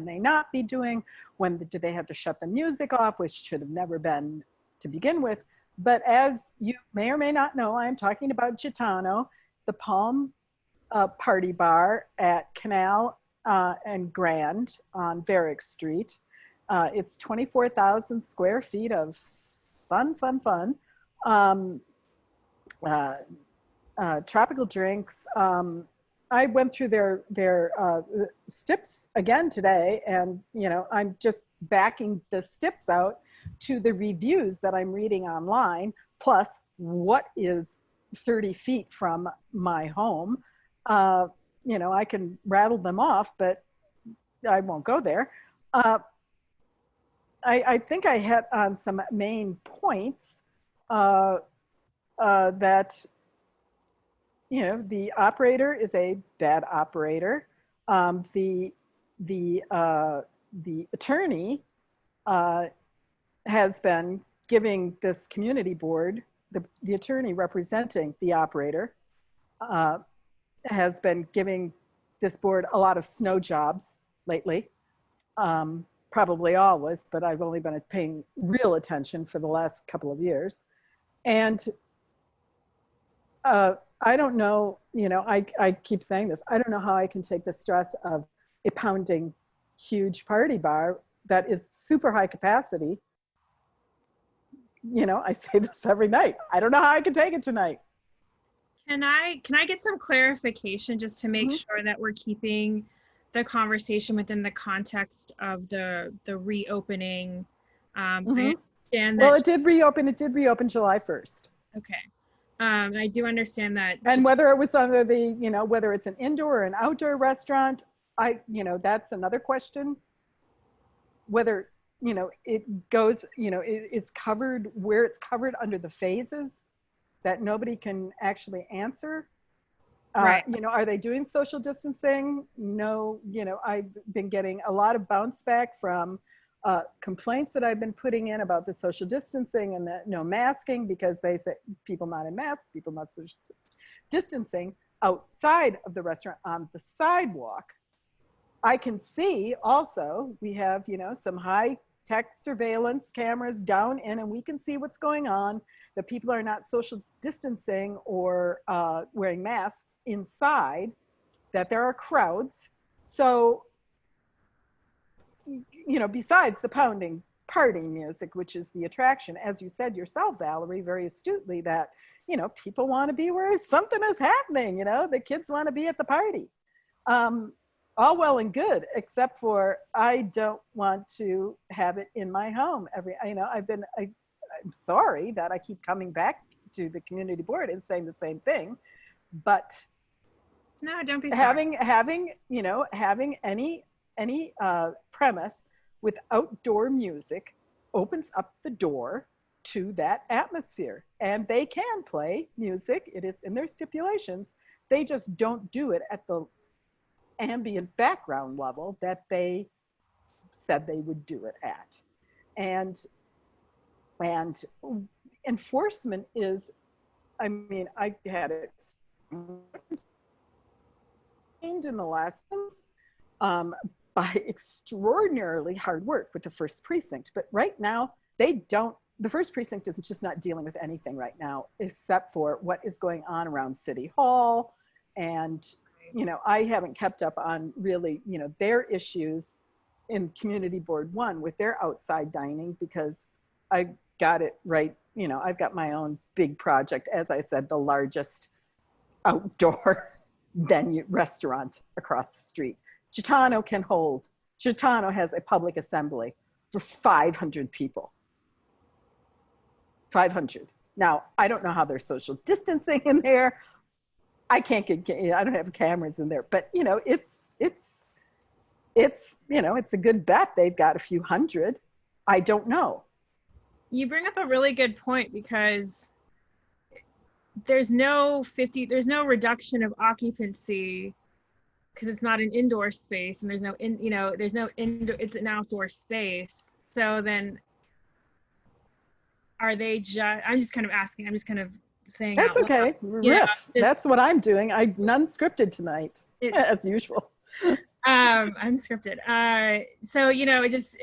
they not be doing, when do they have to shut the music off, which should have never been to begin with. But as you may or may not know, I'm talking about Gitano, the Palm Party Bar at Canal and Grand on Varick Street. It's 24,000 square feet of fun. Tropical drinks. I went through their STIPs again today, and I'm just backing the STIPs out to the reviews that I'm reading online, plus what is 30 feet from my home. I can rattle them off, but I won't go there. I think I hit on some main points that the operator is a bad operator. The attorney has been giving this community board, the attorney representing the operator, has been giving this board a lot of snow jobs lately. Probably always, but I've only been paying real attention for the last couple of years. And I don't know, I keep saying this, I don't know how I can take the stress of a pounding huge party bar that is super high capacity. I say this every night. I don't know how I can take it tonight. Can I get some clarification just to make sure that we're keeping the conversation within the context of the reopening? I understand that. Well, it did reopen July 1st. Okay. I do understand that. And whether it was under the, whether it's an indoor or an outdoor restaurant, that's another question. Whether, it goes, it's covered where it's covered under the phases that nobody can actually answer. Right. Are they doing social distancing? No, I've been getting a lot of bounce back from complaints that I've been putting in about the social distancing and the no masking, because they say people not in masks, people not social distancing outside of the restaurant on the sidewalk. I can see also we have, some high tech surveillance cameras down in, and we can see what's going on, that people are not social distancing or wearing masks inside, that there are crowds. So, besides the pounding party music, which is the attraction, as you said yourself, Valerie, very astutely, that, people want to be where something is happening, the kids want to be at the party. All well and good, except for I don't want to have it in my home. I'm sorry that I keep coming back to the community board and saying the same thing, but no, don't be having any premise with outdoor music opens up the door to that atmosphere, and they can play music. It is in their stipulations. They just don't do it at the ambient background level that they said they would do it at. And enforcement is, I had it in the last by extraordinarily hard work with the first precinct. But right now, the first precinct is just not dealing with anything right now, except for what is going on around City Hall. And, I haven't kept up on really, their issues in Community Board 1 with their outside dining, because I got it right. I've got my own big project, as I said, the largest outdoor venue restaurant across the street. Gitano has a public assembly for 500 people. 500. Now, I don't know how they're social distancing in there. I don't have cameras in there, but it's a good bet they've got a few hundred. I don't know. You bring up a really good point, because there's no reduction of occupancy, because it's not an indoor space, and it's an outdoor space. So then are they just, I'm just kind of asking, I'm just kind of saying That's out loud. okay. Riff. That's what I'm doing. I'm non-scripted tonight, as usual. Unscripted. So, you know, it's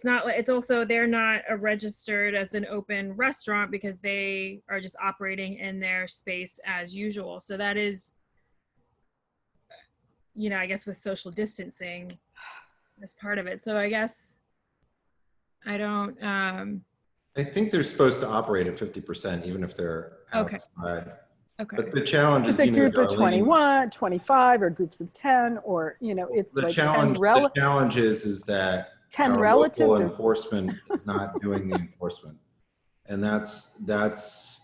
not, it's also, they're not registered as an open restaurant because they are just operating in their space as usual. So that is, you know, I guess with social distancing as part of it. So I guess I don't, I think they're supposed to operate at 50%, even if they're outside. Okay. But the challenge is, It's a you know, group of 21, 25, or groups of 10, or, you know, it's the like challenge. 10 The challenge is that 10 our relatives local or enforcement is not doing the enforcement, and that's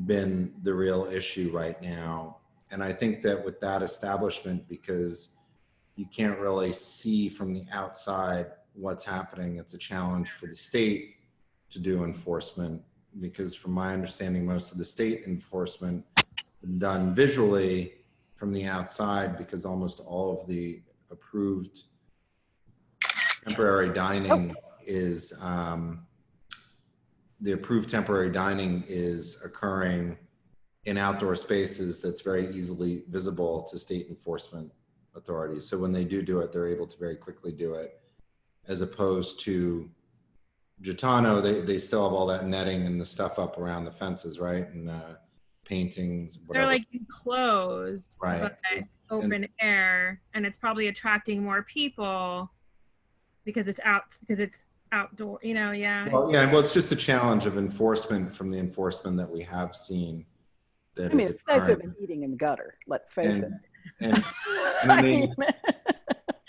been the real issue right now. And I think that with that establishment, because you can't really see from the outside what's happening, it's a challenge for the state to do enforcement, because from my understanding, most of the state enforcement is done visually from the outside, because almost all of the approved temporary dining is occurring in outdoor spaces that's very easily visible to state enforcement authorities. So when they do it, they're able to very quickly do it, as opposed to Gitano, they still have all that netting and the stuff up around the fences, right? And paintings, whatever. They're like enclosed, right? but open air, and it's probably attracting more people because it's outdoor, you know, yeah. Well, yeah, well, it's just a challenge of enforcement from the enforcement that we have seen. That I mean, it's nicer than eating in the gutter, let's face it. And I mean,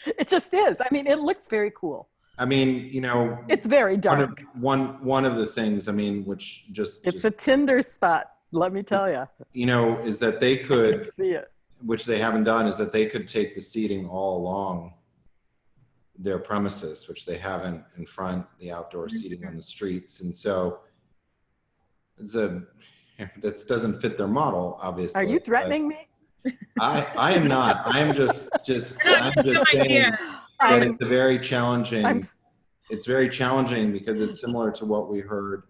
it just is. I mean, it looks very cool. I mean, you know, it's very dark. One of the things, I mean, which it's a Tinder spot, let me tell you. You know, is that they could, see it. Which they haven't done, is that they could take the seating all along their premises, which they haven't in front, the outdoor seating on the streets. And so that doesn't fit their model, obviously. Are you threatening me? I am not. I'm just I'm just saying that it's a very challenging. It's very challenging because it's similar to what we heard,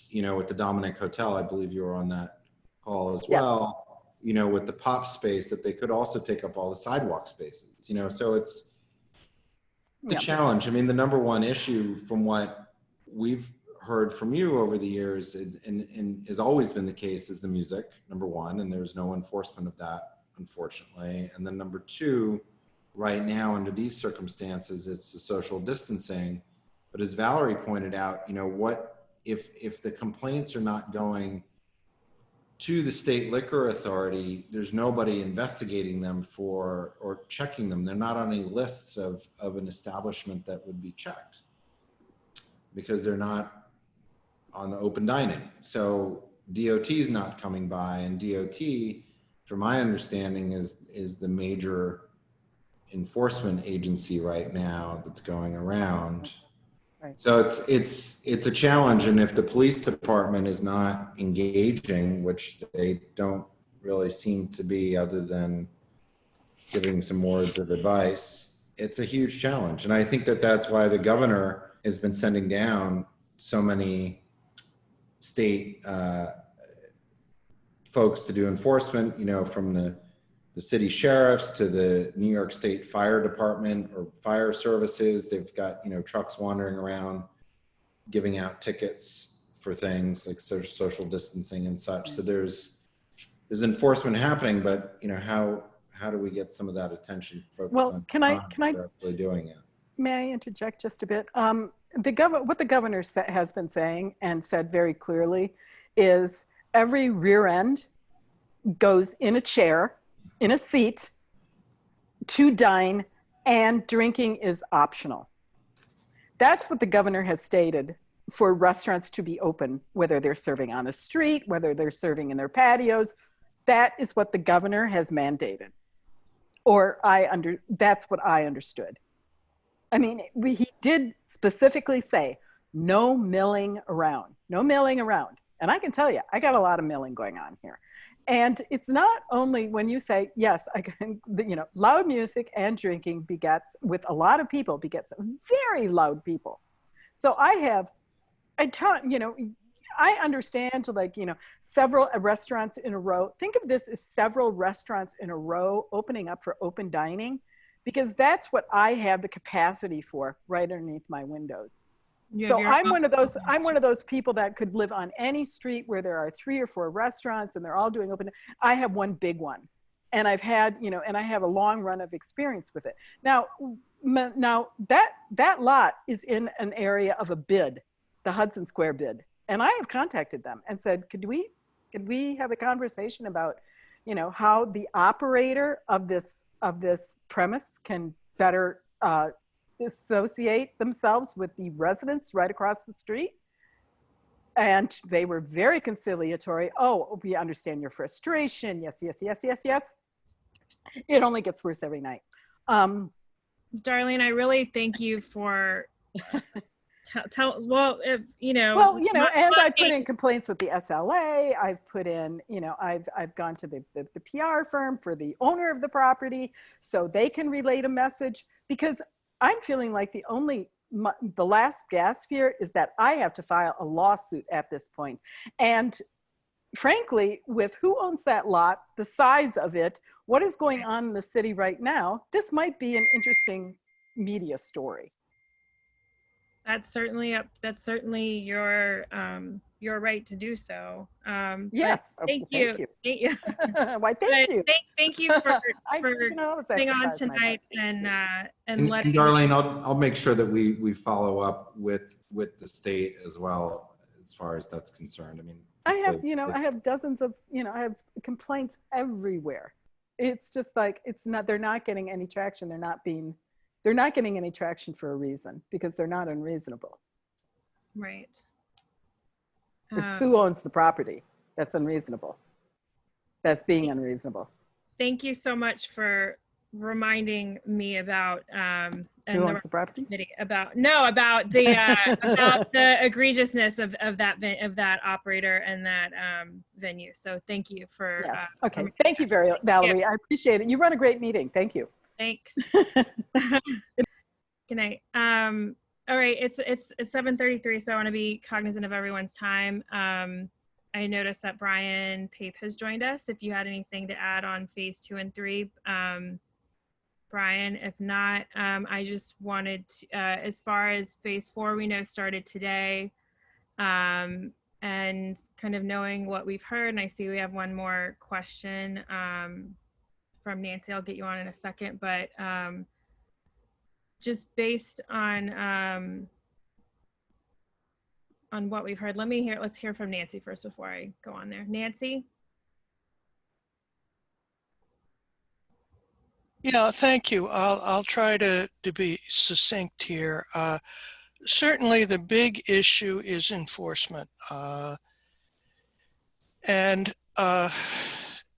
you know, with the Dominic Hotel. I believe you were on that call as well. You know, with the pop space, that they could also take up all the sidewalk spaces. You know, so it's a challenge. I mean, the number one issue from what we've heard from you over the years, and has always been the case, is the music, number one, and there's no enforcement of that, unfortunately. And then number two, right now under these circumstances, it's the social distancing. But as Valerie pointed out, you know, what if the complaints are not going to the state liquor authority, there's nobody investigating them or checking them. They're not on any lists of an establishment that would be checked, because they're not on the open dining. So DOT is not coming by, and DOT, from my understanding, is the major enforcement agency right now that's going around. Right. So it's a challenge, and if the police department is not engaging, which they don't really seem to be, other than giving some words of advice, it's a huge challenge. And I think that that's why the governor has been sending down so many state folks to do enforcement, you know, from the city sheriffs to the New York State Fire Department or fire services. They've got, you know, trucks wandering around giving out tickets for things like social distancing and such. So there's enforcement happening, but, you know, how do we get some of that attention focused on can I actually doing it? May I interject just a bit? What the governor has been saying, and said very clearly, is every rear end goes in a chair, in a seat, to dine, and drinking is optional. That's what the governor has stated for restaurants to be open, whether they're serving on the street, whether they're serving in their patios. That is what the governor has mandated. Or that's what I understood. I mean, he did specifically say, no milling around, no milling around. And I can tell you, I got a lot of milling going on here. And it's not only when you say, yes, you know, loud music and drinking with a lot of people begets very loud people. So I understand, like, several restaurants in a row. Think of this as several restaurants in a row opening up for open dining, because that's what I have the capacity for right underneath my windows. So I'm one of those people that could live on any street where there are 3 or 4 restaurants and they're all doing open. I have one big one, and I've had, and I have a long run of experience with it. Now that lot is in an area of a bid, the Hudson Square bid. And I have contacted them and said, could we have a conversation about, how the operator of this premise can better associate themselves with the residents right across the street? And they were very conciliatory. Oh, we understand your frustration. Yes, yes, yes, yes, yes. It only gets worse every night. Darlene, I really thank you for and I put in complaints with the SLA. I've put in, I've gone to the PR firm for the owner of the property so they can relate a message, because I'm feeling like the last gasp here is that I have to file a lawsuit at this point. And frankly, with who owns that lot, the size of it, what is going on in the city right now, this might be an interesting media story. That's certainly your right to do so. Yes. Thank you. Why, thank you. Thank you for being on tonight and letting. Darlene, I'll make sure that we follow up with the state as well, as far as that's concerned. I mean, I have dozens of, I have complaints everywhere. It's just like, they're not getting any traction. They're not getting any traction for a reason, because they're not unreasonable. Right. It's who owns the property that's unreasonable. That's being unreasonable. Thank you so much for reminding me about who owns the property? About the about the egregiousness of that operator and that venue. So thank you for. Yes. Okay. Thank you, Valerie. I appreciate it. You run a great meeting. Thank you. Thanks. Good night. All right, it's 7:33, so I want to be cognizant of everyone's time. I noticed that Brian Pape has joined us. If you had anything to add on phase 2 and 3, Brian. If not, I just wanted to, as far as phase 4, we know started today, and kind of knowing what we've heard. And I see we have one more question from Nancy. I'll get you on in a second, but just based on what we've heard, let's hear from Nancy first before I go on there. Nancy? Yeah, thank you. I'll try to be succinct here. Certainly the big issue is enforcement.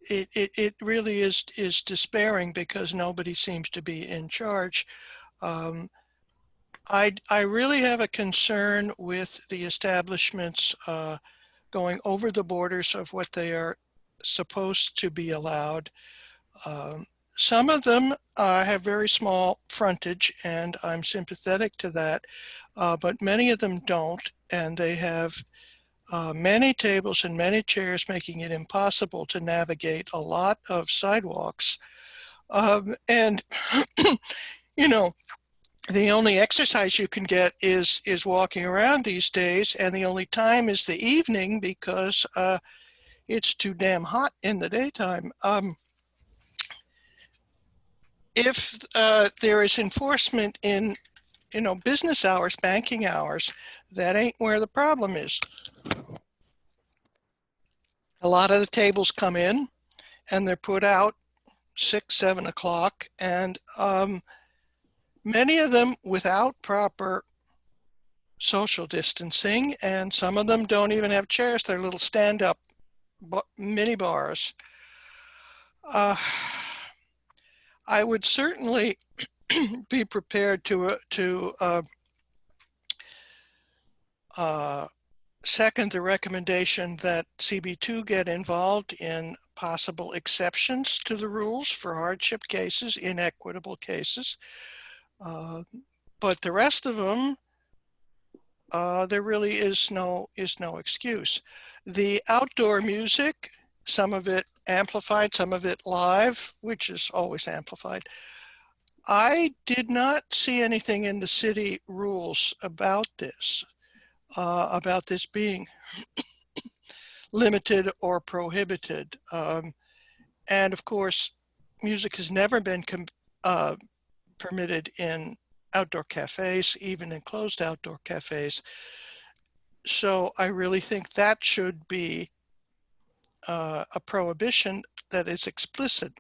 It really is despairing because nobody seems to be in charge. I really have a concern with the establishments going over the borders of what they are supposed to be allowed. Some of them have very small frontage, and I'm sympathetic to that, but many of them don't, and they have many tables and many chairs, making it impossible to navigate a lot of sidewalks. And, you know, the only exercise you can get is walking around these days, and the only time is the evening because it's too damn hot in the daytime. If there is enforcement in, business hours, banking hours, that ain't where the problem is. A lot of the tables come in and they're put out 6, 7 o'clock, and many of them without proper social distancing, and some of them don't even have chairs. They're little stand-up mini bars. I would certainly be prepared to second the recommendation that CB2 get involved in possible exceptions to the rules for hardship cases, inequitable cases. But the rest of them, there really is no excuse. The outdoor music, some of it amplified, some of it live, which is always amplified. I did not see anything in the city rules about this being limited or prohibited. And of course, music has never been permitted in outdoor cafes, even in closed outdoor cafes. So I really think that should be a prohibition that is explicit.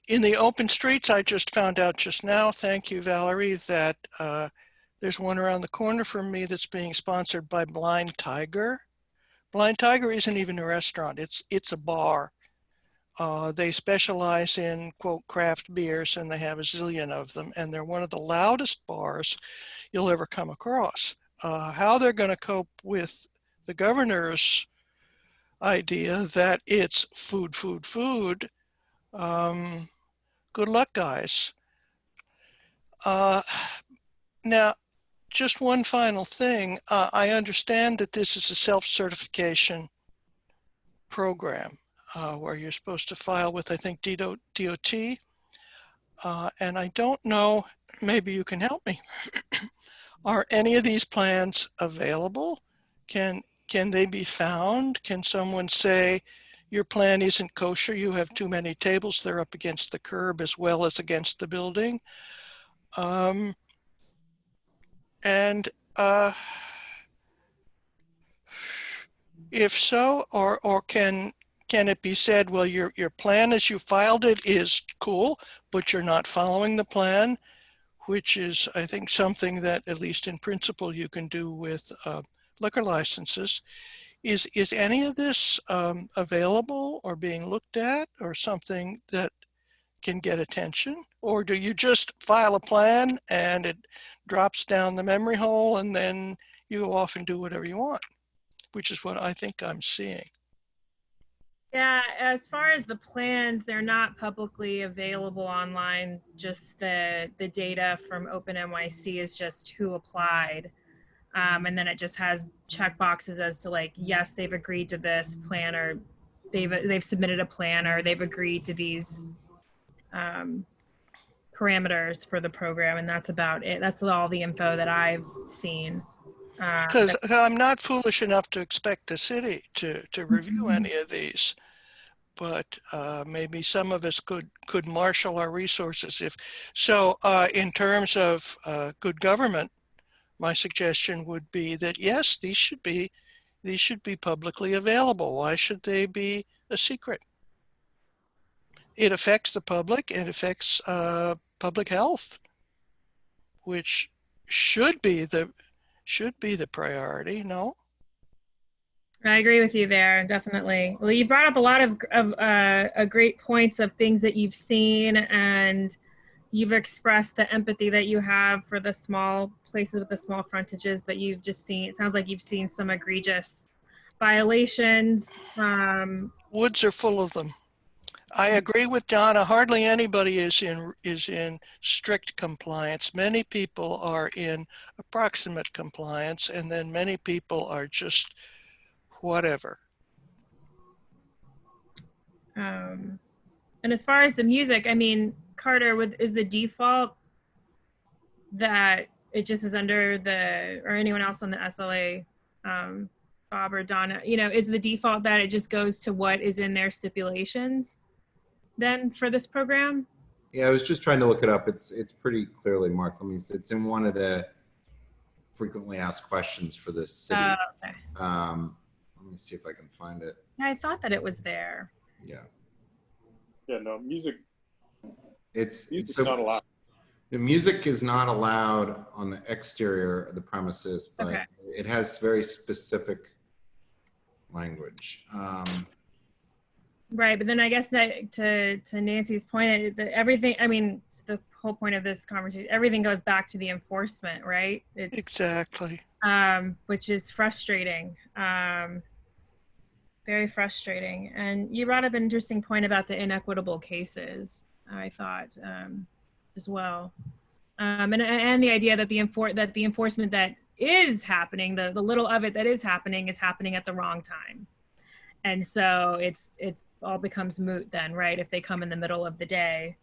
In the open streets, I just found out just now, thank you, Valerie, that there's one around the corner from me that's being sponsored by Blind Tiger. Blind Tiger isn't even a restaurant, it's a bar. They specialize in, quote, craft beers, and they have a zillion of them, and they're one of the loudest bars you'll ever come across. How they're going to cope with the governor's idea that it's food, food, food, good luck, guys. Now, just one final thing. I understand that this is a self-certification program where you're supposed to file with, I think, DOT. And I don't know, maybe you can help me. Are any of these plans available? Can they be found? Can someone say, your plan isn't kosher, you have too many tables, they're up against the curb as well as against the building? If so, or can it be said, well, your plan as you filed it is cool, but you're not following the plan, which is, I think, something that, at least in principle, you can do with liquor licenses. Is any of this available or being looked at, or something that can get attention? Or do you just file a plan and it drops down the memory hole and then you go off and do whatever you want, which is what I think I'm seeing? Yeah, as far as the plans, they're not publicly available online. Just the data from OpenNYC is just who applied. And then it just has check boxes as to, like, yes, they've agreed to this plan, or they've submitted a plan, or they've agreed to these parameters for the program, and that's about it. That's all the info that I've seen. Because I'm not foolish enough to expect the city to review any of these, but maybe some of us could marshal our resources. If so, in terms of good government, my suggestion would be that yes, these should be publicly available. Why should they be a secret? It affects the public. It affects public health, which should be the priority. No. I agree with you there, definitely. Well, you brought up a lot of great points of things that you've seen, and you've expressed the empathy that you have for the small places with the small frontages, but you've just seen, it sounds like you've seen some egregious violations. Woods are full of them. I agree with Donna. Hardly anybody is in strict compliance. Many people are in approximate compliance, and then many people are just whatever. And as far as the music, I mean, Carter, is the default that it just is under the, or anyone else on the SLA, Bob or Donna, is the default that it just goes to what is in their stipulations then for this program? Yeah, I was just trying to look it up. It's pretty clearly marked. Let me see. It's in one of the frequently asked questions for this city. Okay. Let me see if I can find it. I thought that it was there. Yeah. Yeah, no, music. It's so, not allowed. The music is not allowed on the exterior of the premises, but okay, it has very specific language. Right, but then I guess that to Nancy's point, everything, I mean, it's the whole point of this conversation, everything goes back to the enforcement, right? Exactly. Which is frustrating, very frustrating. And you brought up an interesting point about the inequitable cases, I thought, as well. And the idea that the enforcement that is happening, the little of it that is happening at the wrong time. And so it's all becomes moot then, right? If they come in the middle of the day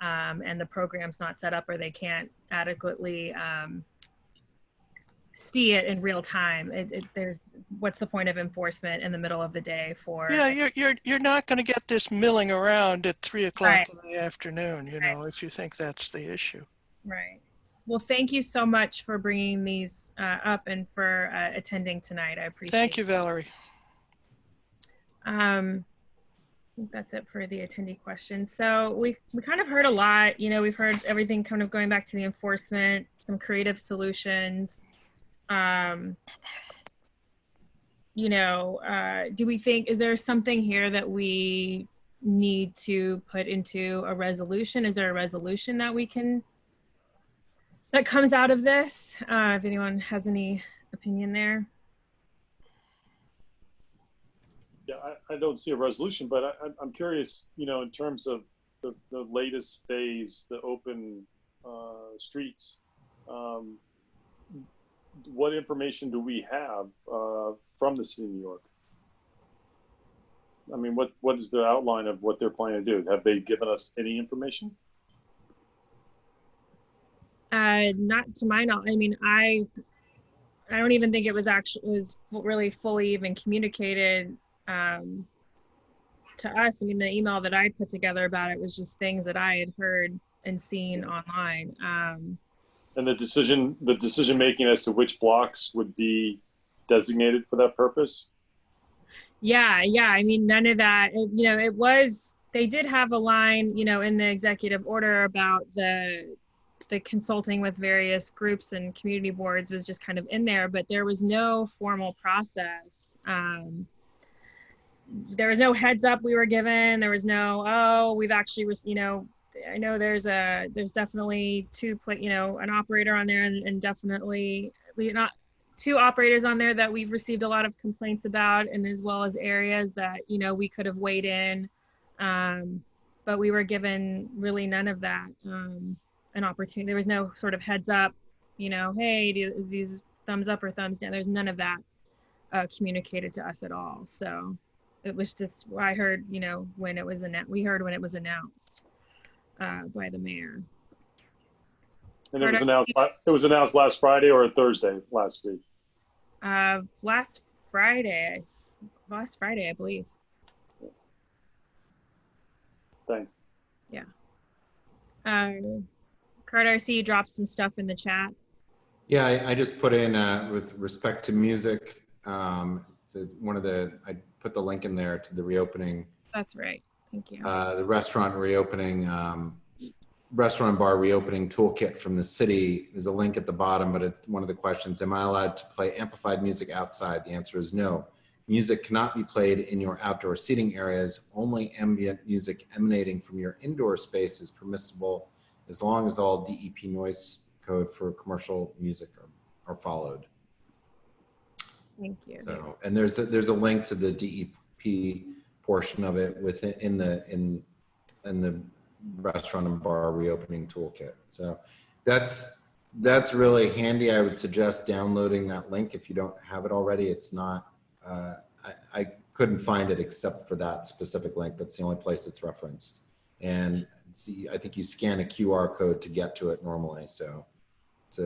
and the program's not set up or they can't adequately see it in real time, there's what's the point of enforcement in the middle of the day for? Yeah, you're not going to get this milling around at 3 o'clock Right. in the afternoon, you know, if you think that's the issue. Right. Well, thank you so much for bringing these up and for attending tonight. I appreciate it. Thank you, Valerie. I think that's it for the attendee questions. So we kind of heard a lot, you know, we've heard everything kind of going back to the enforcement, some creative solutions. You know, do we think, is there something here that we need to put into a resolution? Is there a resolution that we can, that comes out of this? If anyone has any opinion there. Yeah, I don't see a resolution, but I'm curious, you know, in terms of the latest phase, the open streets, what information do we have from the city of New York? I mean, what is the outline of what they're planning to do? Have they given us any information? Not to my knowledge. I mean, I don't even think it was really fully even communicated to us. I mean, the email that I put together about it was just things that I had heard and seen online. And the decision making as to which blocks would be designated for that purpose? Yeah. I mean, none of that, you know, they did have a line, you know, in the executive order about the consulting with various groups and community boards was just kind of in there, but there was no formal process. There was no heads up we were given. There was no, oh, we've actually, you know, I know there's definitely an operator on there and definitely not two operators on there that we've received a lot of complaints about, and as well as areas that, you know, we could have weighed in. But we were given really none of that, an opportunity. There was no sort of heads up, you know, hey, is these thumbs up or thumbs down? There's none of that communicated to us at all. So it was just, I heard, you know, when it was announced, announced by the mayor. And it was announced last Friday or Thursday last week? Last Friday, I believe. Thanks. Yeah. Carter, I see you dropped some stuff in the chat. Yeah, I just put in with respect to music. So I put the link in there to the reopening. That's right. Thank you. The restaurant reopening, restaurant and bar reopening toolkit from the city. There's a link at the bottom, but one of the questions, am I allowed to play amplified music outside? The answer is no. Music cannot be played in your outdoor seating areas. Only ambient music emanating from your indoor space is permissible as long as all DEP noise code for commercial music are followed. Thank you. So, and there's a link to the DEP portion of it in the restaurant and bar reopening toolkit. So that's really handy. I would suggest downloading that link if you don't have it already. It's not, I couldn't find it except for that specific link. That's the only place it's referenced. And see, I think you scan a QR code to get to it normally. So it's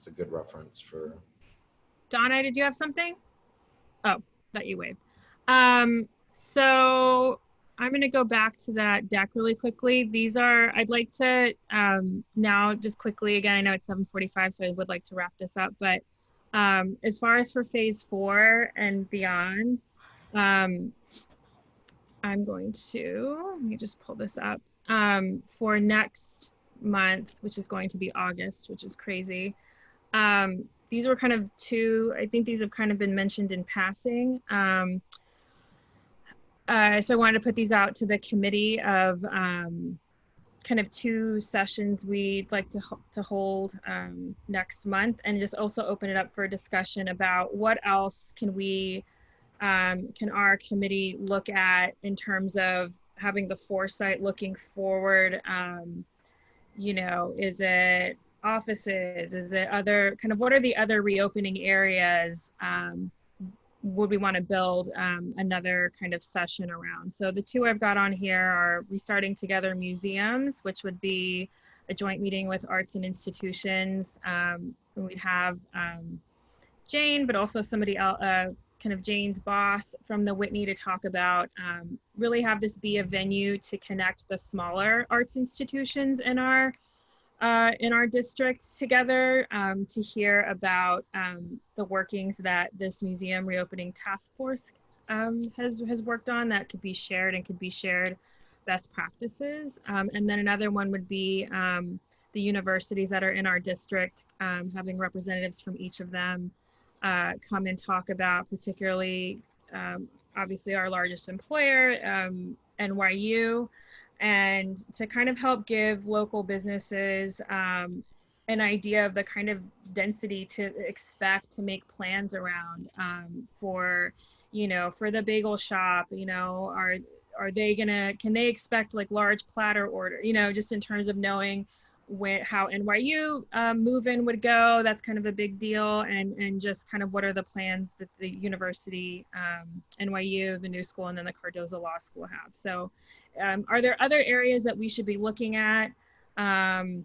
a good reference for. Donna, did you have something? Oh, that you waved. So I'm going to go back to that deck really quickly. I'd like to now just quickly, again, I know it's 7:45, so I would like to wrap this up. But as far as for phase 4 and beyond, I'm going to, let me just pull this up. For next month, which is going to be August, which is crazy. These were kind of I think these have kind of been mentioned in passing. So I wanted to put these out to the committee of kind of 2 sessions we'd like to hold next month, and just also open it up for discussion about what else can our committee look at in terms of having the foresight looking forward. You know, offices? Is it other kind of, what are the other reopening areas? Would we want to build another kind of session around? So the two I've got on here are Restarting Together Museums, which would be a joint meeting with arts and institutions. We'd have Jane, but also somebody else, kind of Jane's boss from the Whitney, to talk about really have this be a venue to connect the smaller arts institutions in our district together, to hear about the workings that this museum reopening task force has worked on that could be shared, and could be shared best practices. And then another one would be the universities that are in our district, having representatives from each of them come and talk about, particularly obviously our largest employer, NYU, and to kind of help give local businesses an idea of the kind of density to expect to make plans around for, you know, for the bagel shop, you know, are they gonna, can they expect like large platter order, you know, just in terms of knowing how NYU move-in would go. That's kind of a big deal, and just kind of what are the plans that the university, NYU, the New School, and then the Cardozo Law School have. So are there other areas that we should be looking at for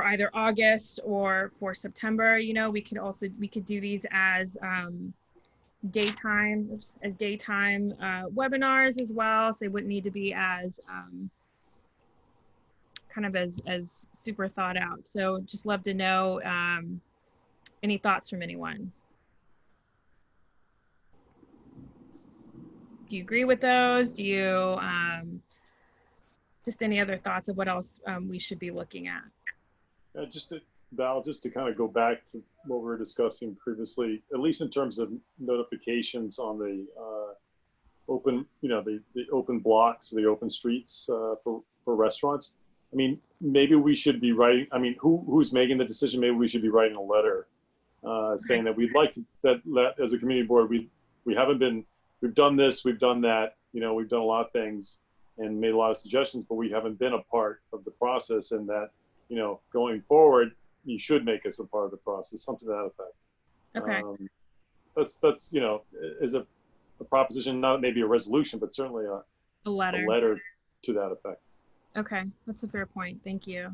either August or for September? You know, we could do these as daytime webinars as well, so they wouldn't need to be as kind of as super thought out. So just love to know any thoughts from anyone. Do you agree with those? Do you just any other thoughts of what else we should be looking at? Val, just to kind of go back to what we were discussing previously, at least in terms of notifications on the open, you know, the open blocks, the open streets for restaurants. I mean, maybe we should be writing, I mean, who's making the decision? Maybe we should be writing a letter saying that we'd like that as a community board, we haven't been, we've done this, we've done that, you know, we've done a lot of things and made a lot of suggestions, but we haven't been a part of the process, and that, you know, going forward, you should make us a part of the process, something to that effect. Okay. That's, you know, is a proposition, not maybe a resolution, but certainly a letter to that effect. Okay, that's a fair point. Thank you.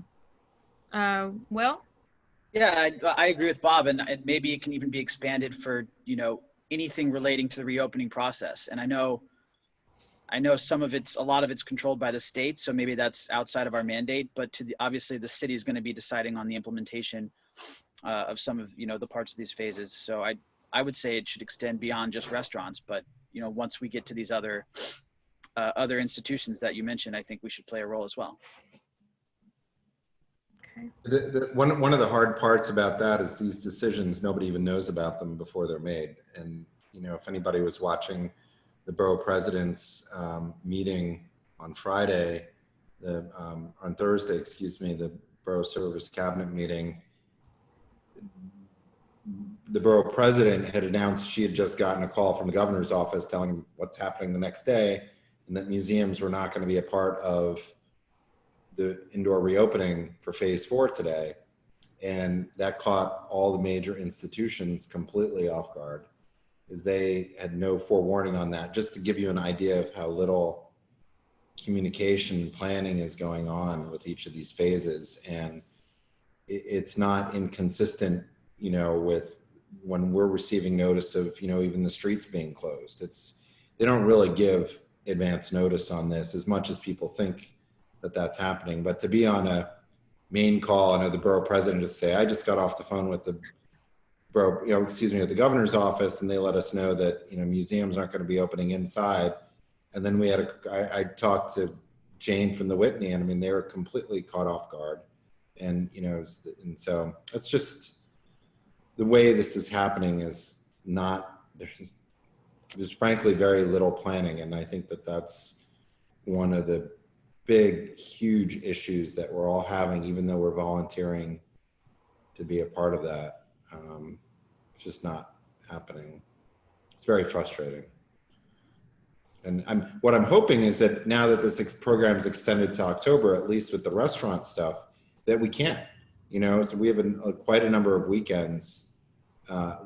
Will? Yeah, I agree with Bob, and maybe it can even be expanded for, you know, anything relating to the reopening process. And I know some of a lot of it's controlled by the state, so maybe that's outside of our mandate, but obviously the city is going to be deciding on the implementation of some of, you know, the parts of these phases. So I would say it should extend beyond just restaurants, but, you know, once we get to these other institutions that you mentioned, I think we should play a role as well. Okay. One of the hard parts about that is these decisions, nobody even knows about them before they're made. And, you know, if anybody was watching the borough president's meeting on Friday, on Thursday, excuse me, the borough service cabinet meeting, the borough president had announced she had just gotten a call from the governor's office telling him what's happening the next day, and that museums were not going to be a part of the indoor reopening for phase 4 today. And that caught all the major institutions completely off guard, as they had no forewarning on that. Just to give you an idea of how little communication planning is going on with each of these phases. And it's not inconsistent, you know, with when we're receiving notice of, you know, even the streets being closed. They don't really give advance notice on this as much as people think that that's happening. But to be on a main call, I know the borough president just say, I just got off the phone with the borough, you know, excuse me, at the governor's office, and they let us know that, you know, museums aren't going to be opening inside. And then we had I talked to Jane from the Whitney, and I mean, they were completely caught off guard. And, you know, and so it's just the way this is happening is not, there's frankly very little planning. And I think that that's one of the big, huge issues that we're all having, even though we're volunteering to be a part of that. It's just not happening. It's very frustrating. And what I'm hoping is that now that this program is extended to October, at least with the restaurant stuff, that we can't, so we have quite a number of weekends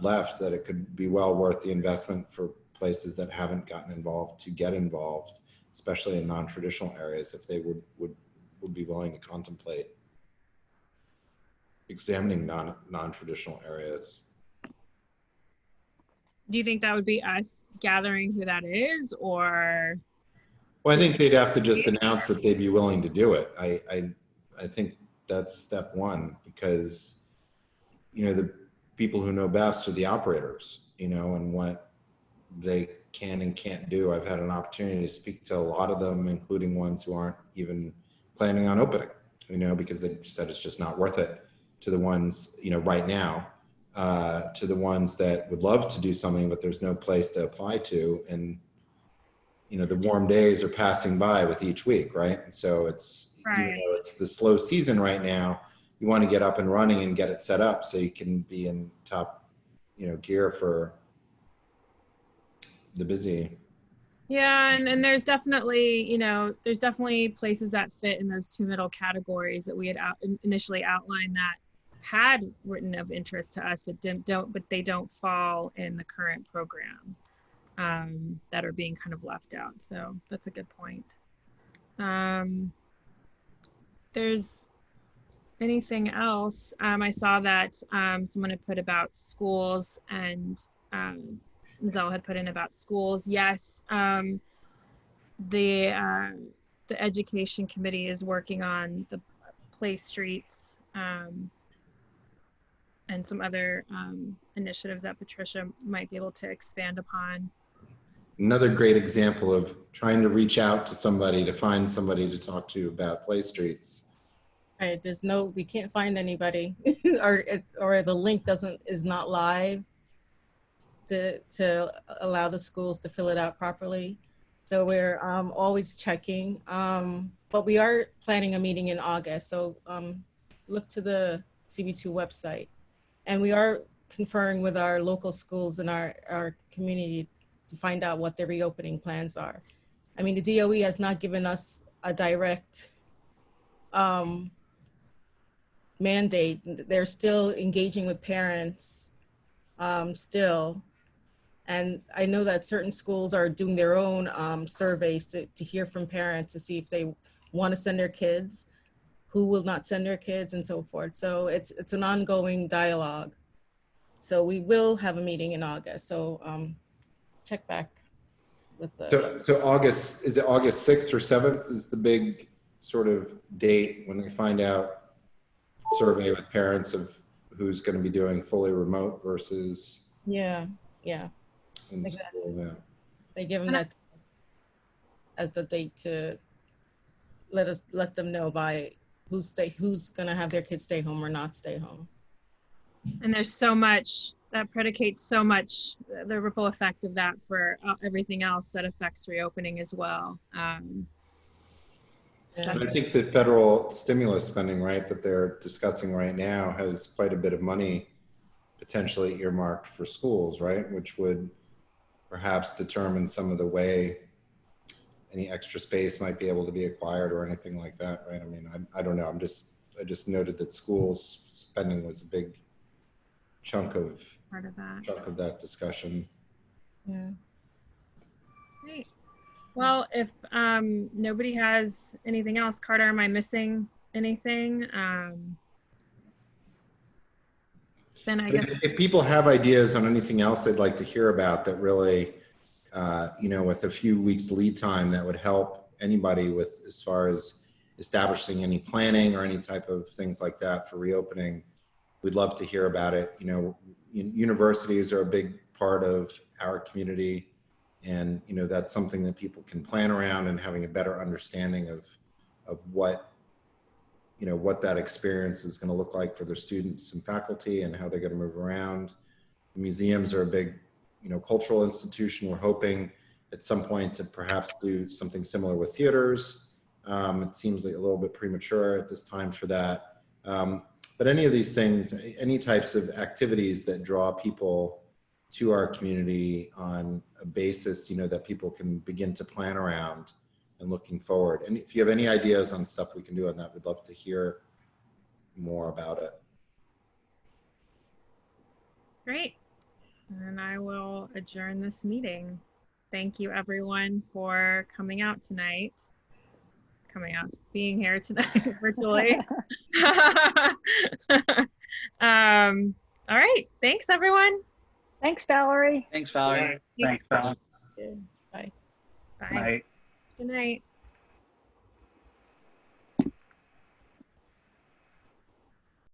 left that it could be well worth the investment for places that haven't gotten involved to get involved, especially in non-traditional areas, if they would be willing to contemplate examining non-traditional areas. Do you think that would be us gathering who that is, or? Well, I think they'd have to just announce that they'd be willing to do it. I think that's step one, because, the people who know best are the operators, and what they can and can't do. I've had an opportunity to speak to a lot of them, including ones who aren't even planning on opening, because they said it's just not worth it, to the ones, right now, to the ones that would love to do something, but there's no place to apply to. And, the warm days are passing by with each week, right? And so it's, Right. It's the slow season right now. You want to get up and running and get it set up so you can be in top, gear for the busy. Yeah, and there's definitely, there's definitely places that fit in those two middle categories that we had initially outlined that had written of interest to us, but they don't fall in the current program, that are being kind of left out. So that's a good point. There's anything else? I saw that someone had put about schools, and Zell had put in about schools. Yes, the education committee is working on the play streets, and some other initiatives that Patricia might be able to expand upon. Another great example of trying to reach out to somebody, to find somebody to talk to about play streets. Right, we can't find anybody, or the link is not live to allow the schools to fill it out properly. So we're always checking, but we are planning a meeting in August. So look to the CB2 website, and we are conferring with our local schools in our community to find out what their reopening plans are. I mean, the DOE has not given us a direct mandate. They're still engaging with parents still. And I know that certain schools are doing their own surveys to hear from parents to see if they want to send their kids, who will not send their kids, and so forth. So it's an ongoing dialogue. So we will have a meeting in August. So check back with the. So August, is it August 6th or 7th is the big sort of date when they find out, survey with parents of who's going to be doing fully remote versus. Yeah. In school, yeah. They give them that as the date to let them know by who's going to have their kids stay home or not stay home. And there's so much that predicates so much, the ripple effect of that for everything else that affects reopening as well. And I think the federal stimulus spending, right, that they're discussing right now has quite a bit of money potentially earmarked for schools, right, which would perhaps determine some of the way any extra space might be able to be acquired or anything like that, right? I mean, I don't know. I just noted that schools spending was a big chunk of that discussion. Yeah. Great. Well, if nobody has anything else, Carter, am I missing anything? Then I guess if people have ideas on anything else they'd like to hear about that really, with a few weeks lead time, that would help anybody with as far as establishing any planning or any type of things like that for reopening, we'd love to hear about it. Universities are a big part of our community, and that's something that people can plan around, and having a better understanding of what what that experience is going to look like for their students and faculty, and how they're going to move around. Museums are a big cultural institution. We're hoping at some point to perhaps do something similar with theaters. It seems like a little bit premature at this time for that. But any of these things, any types of activities that draw people to our community on a basis, that people can begin to plan around and looking forward. And if you have any ideas on stuff we can do on that, we'd love to hear more about it. Great. And I will adjourn this meeting. Thank you everyone for coming out tonight. Being here tonight virtually. All right. Thanks everyone. Thanks, Valerie. Thanks, Valerie. Thanks, Val. Bye. Bye. Night. Good night.